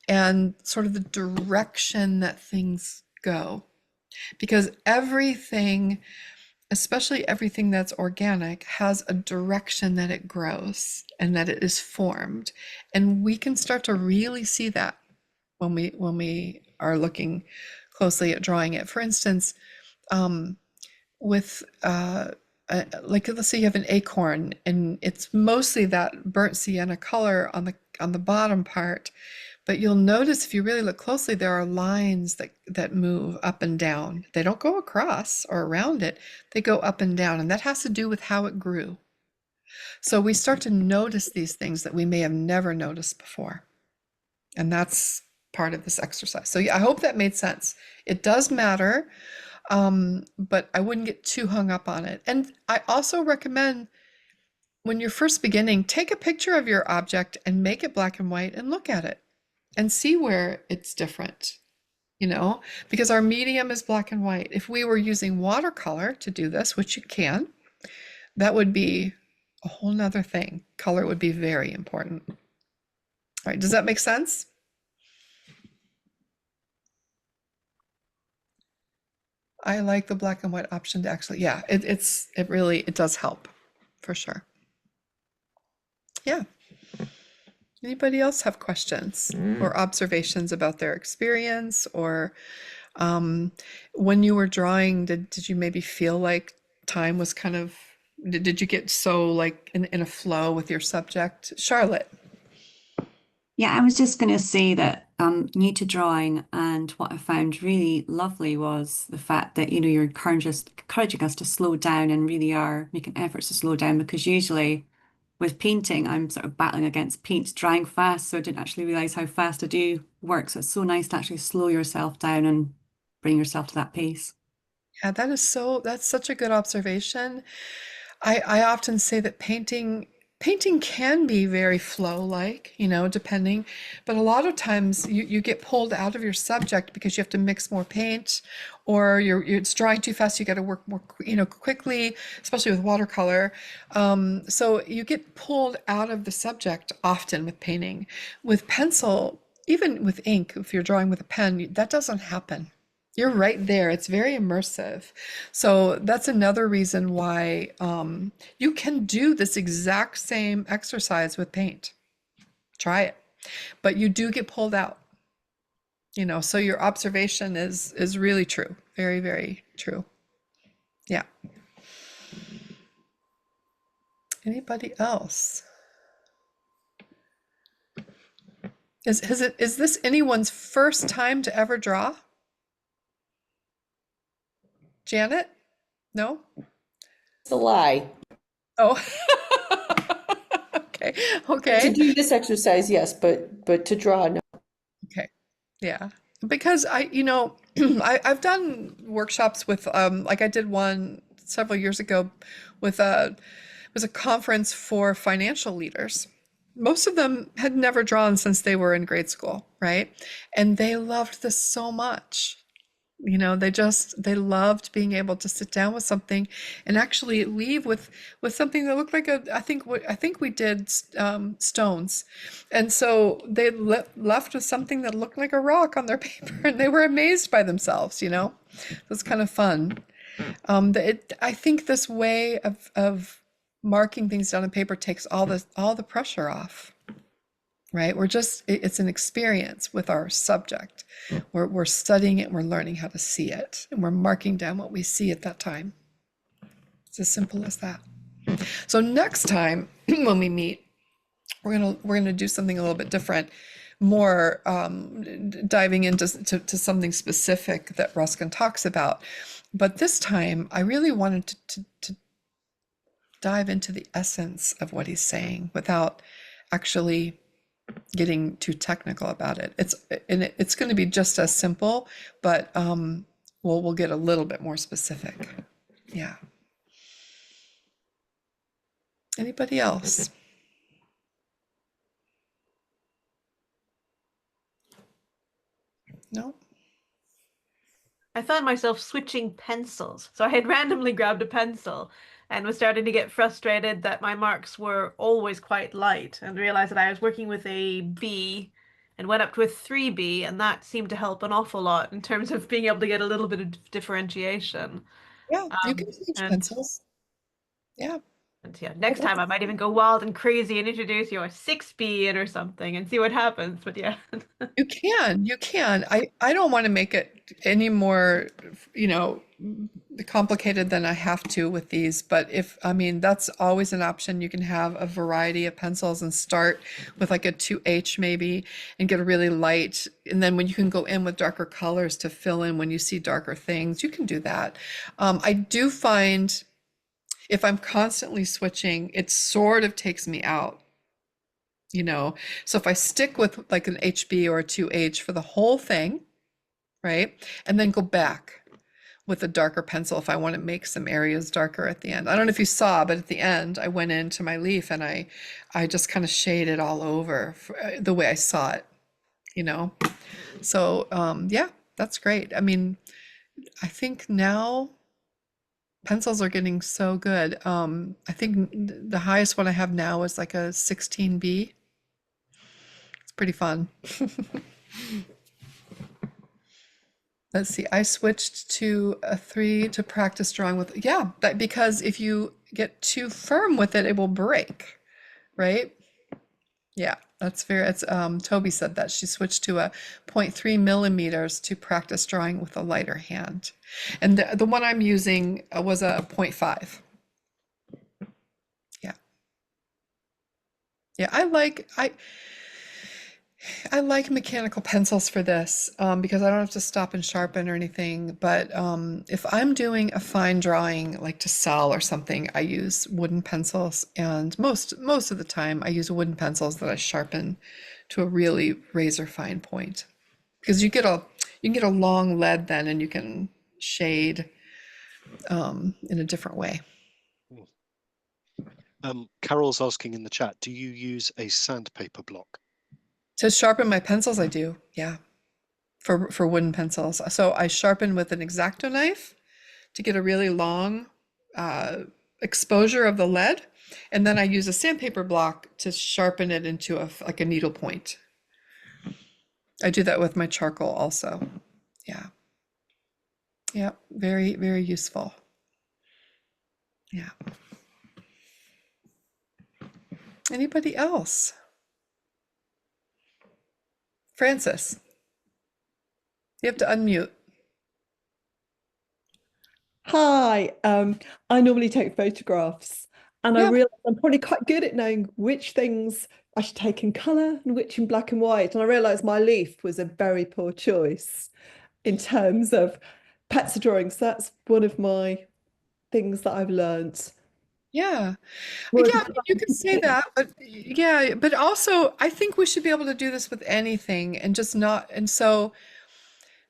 and sort of the direction that things go. Because everything, especially everything that's organic, has a direction that it grows and that it is formed. And we can start to really see that when we are looking closely at drawing it. For instance, with like let's say you have an acorn and it's mostly that burnt sienna color on the bottom part, but you'll notice if you really look closely, there are lines that move up and down. They don't go across or around it, they go up and down, and that has to do with how it grew. So we start to notice these things that we may have never noticed before, and that's part of this exercise. So yeah, I hope that made sense. It does matter. But I wouldn't get too hung up on it. And I also recommend when you're first beginning, take a picture of your object and make it black and white and look at it and see where it's different, because our medium is black and white. If we were using watercolor to do this, which you can, that would be a whole nother thing. Color would be very important. All right, does that make sense? I like the black and white option to actually, yeah, it really does help for sure. Yeah. Anybody else have questions or observations about their experience, or when you were drawing, did you maybe feel like time was kind of, did you get so like in a flow with your subject? Charlotte. Yeah, I was just going to say that I'm new to drawing, and what I found really lovely was the fact that, you're encouraging us to slow down and really are making efforts to slow down, because usually with painting, I'm sort of battling against paint drying fast, so I didn't actually realize how fast I do work. So it's so nice to actually slow yourself down and bring yourself to that pace. Yeah, that's such a good observation. I often say that painting can be very flow-like, depending, but a lot of times you get pulled out of your subject because you have to mix more paint, or it's drying too fast, you got to work more, quickly, especially with watercolor. So you get pulled out of the subject often with painting. With pencil, even with ink, if you're drawing with a pen, that doesn't happen. You're right there. It's very immersive. So that's another reason why you can do this exact same exercise with paint. Try it. But you do get pulled out. So your observation is really true. Very, very true. Yeah. Anybody else? Is this anyone's first time to ever draw? Janet? No? It's a lie. Oh. Okay. To Okay. do this exercise, yes, but to draw, no. Okay. Yeah. Because I've done workshops with like I did one several years ago with it was a conference for financial leaders. Most of them had never drawn since they were in grade school, right? And they loved this so much. They loved being able to sit down with something and actually leave with something that looked like I think we did stones, and so they left with something that looked like a rock on their paper, and they were amazed by themselves. It was kind of fun. I think this way of marking things down on paper takes all the pressure off. Right? It's an experience with our subject. We're studying it, we're learning how to see it, and we're marking down what we see at that time. It's as simple as that. So next time when we meet, we're gonna do something a little bit different, more diving into something specific that Ruskin talks about. But this time, I really wanted to dive into the essence of what he's saying without actually getting too technical about it. It's going to be just as simple, but we'll get a little bit more specific. Yeah. Anybody else? No? I found myself switching pencils. So I had randomly grabbed a pencil and was starting to get frustrated that my marks were always quite light, and realized that I was working with a B and went up to a 3B, and that seemed to help an awful lot in terms of being able to get a little bit of differentiation. Yeah, you can switch and pencils. Yeah. And yeah, next time I might even go wild and crazy and introduce a 6B in or something and see what happens. But yeah. You can. I don't want to make it any more, complicated than I have to with these, but that's always an option. You can have a variety of pencils and start with like a 2H maybe and get a really light. And then when you can go in with darker colors to fill in when you see darker things, you can do that. I do find if I'm constantly switching, it sort of takes me out. So if I stick with like an HB or a 2H for the whole thing, right? And then go back with a darker pencil if I want to make some areas darker at the end. I don't know if you saw, but at the end, I went into my leaf and I just kind of shaded all over the way I saw it, So yeah, that's great. I think now pencils are getting so good. I think the highest one I have now is like a 16B. It's pretty fun. Let's see, I switched to a 3 to practice drawing with, because if you get too firm with it, it will break, right? Yeah, that's fair. It's Toby said that she switched to a 0.3 millimeters to practice drawing with a lighter hand. And the one I'm using was a 0.5. Yeah. Yeah, I like mechanical pencils for this because I don't have to stop and sharpen or anything. But if I'm doing a fine drawing, like to sell or something, I use wooden pencils. And most of the time, I use wooden pencils that I sharpen to a really razor fine point. Because you can get a long lead then, and you can shade in a different way. Carol's asking in the chat, do you use a sandpaper block? To sharpen my pencils, I do, yeah, for wooden pencils. So I sharpen with an X-Acto knife to get a really long exposure of the lead, and then I use a sandpaper block to sharpen it into like a needle point. I do that with my charcoal also. Yeah. Yeah, very, very useful. Yeah. Anybody else? Francis, you have to unmute. Hi, I normally take photographs, and I Yeah. realize I'm probably quite good at knowing which things I should take in colour and which in black and white. And I realized my leaf was a very poor choice in terms of pencil drawings. So that's one of my things that I've learned. Yeah. Whereas Yeah, you could say that, but yeah, but also I think we should be able to do this with anything and just not, and so,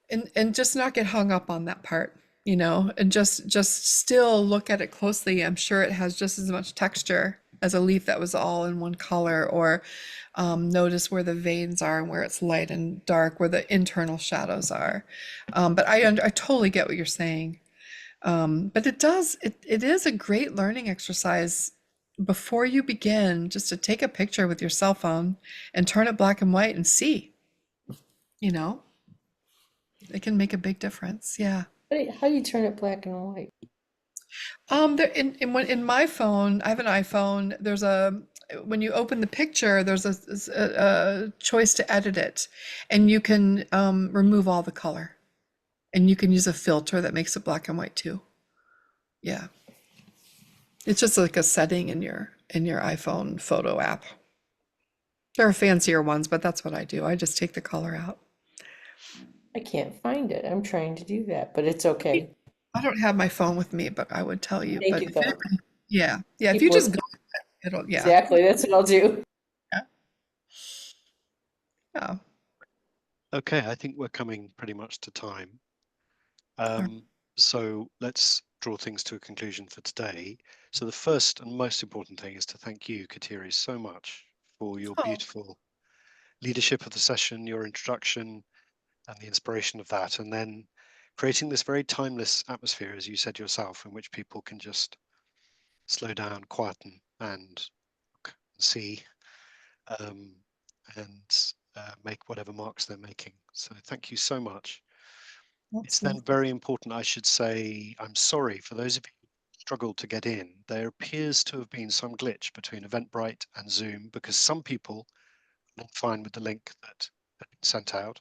and just not get hung up on that part, you know, and just still look at it closely. I'm sure it has just as much texture as a leaf that was all in one color, or notice where the veins are and where it's light and dark, where the internal shadows are. But I totally get what you're saying. But it is a great learning exercise before you begin, just to take a picture with your cell phone and turn it black and white and see, you know, it can make a big difference. Yeah. How do you turn it black and white? There in my phone, I have an iPhone. There's a when you open the picture, there's a choice to edit it, and you can remove all the color, and you can use a filter that makes it black and white too. Yeah. It's just like a setting in your iPhone photo app. There are fancier ones, but that's what I do. I just take the color out. I can't find it. I'm trying to do that, but it's okay. I don't have my phone with me, but I would tell you. Thank But you, if though. anybody, yeah, if Keep you just looking. go, it'll, yeah, Exactly, that's what I'll do. yeah. Okay, I think we're coming pretty much to time. So let's draw things to a conclusion for today. So the first and most important thing is to thank you, Kateri, so much for your Oh, beautiful leadership of the session, your introduction, and the inspiration of that, and then creating this very timeless atmosphere, as you said yourself, in which people can just slow down, quieten, and look and see, and make whatever marks they're making. So thank you so much. It's then very important, I should say, I'm sorry for those of you who struggled to get in. There appears to have been some glitch between Eventbrite and Zoom, because some people were not fine with the link that had been sent out.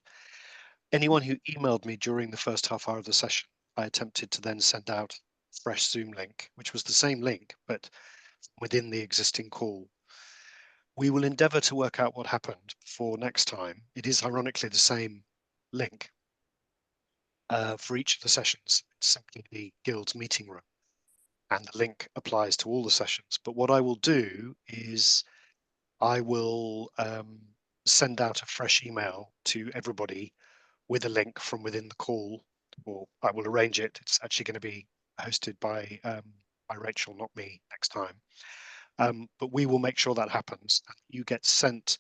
Anyone who emailed me during the first half hour of the session, I attempted to then send out a fresh Zoom link, which was the same link, but within the existing call. We will endeavour to work out what happened for next time. It is ironically the same link for each of the sessions. It's simply the Guild's meeting room, and the link applies to all the sessions. But what I will do is I will send out a fresh email to everybody with a link from within the call, or I will arrange it. It's actually going to be hosted by Rachel, not me, next time. But we will make sure that happens. You get sent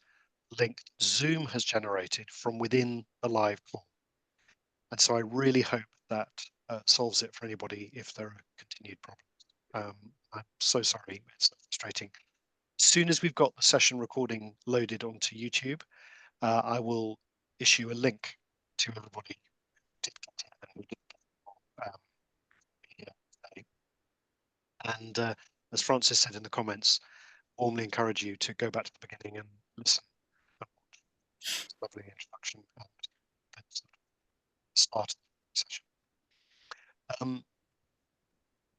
link Zoom has generated from within the live call. And so I really hope that solves it for anybody if there are continued problems. I'm so sorry, it's frustrating. As soon as we've got the session recording loaded onto YouTube, I will issue a link to everybody. And as Francis said in the comments, warmly encourage you to go back to the beginning and listen. Lovely introduction and start of the session.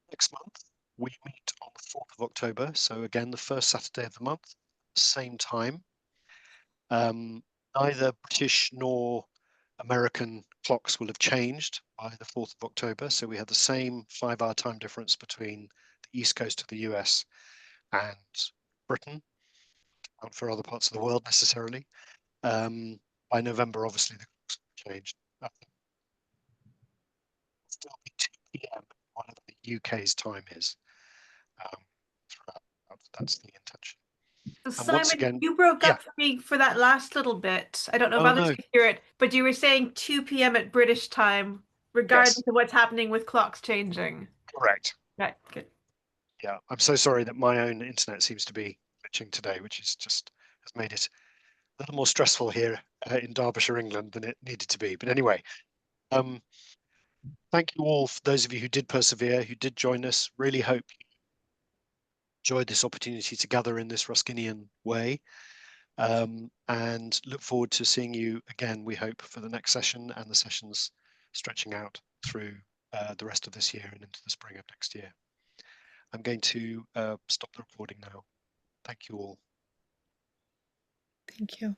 Next month, we meet on the 4th of October. So again, the first Saturday of the month, same time. Neither British nor American clocks will have changed by the 4th of October. So we had the same 5-hour time difference between the east coast of the US and Britain, not for other parts of the world necessarily. By November, obviously, the clocks changed. Still be 2 p.m. whatever the UK's time is. That's the intention. So And once Simon, again, you broke yeah. up for me for that last little bit. I don't know if Oh others no. could hear it, but you were saying 2 p.m. at British time, regardless Yes. of what's happening with clocks changing. Correct. Right, good. Yeah, I'm so sorry that my own internet seems to be glitching today, which is just has made it a little more stressful here in Derbyshire, England, than it needed to be. But anyway, thank you all, for those of you who did persevere, who did join us. Really hope you enjoyed this opportunity to gather in this Ruskinian way, and look forward to seeing you again, we hope, for the next session and the sessions stretching out through the rest of this year and into the spring of next year. I'm going to stop the recording now. Thank you all. Thank you.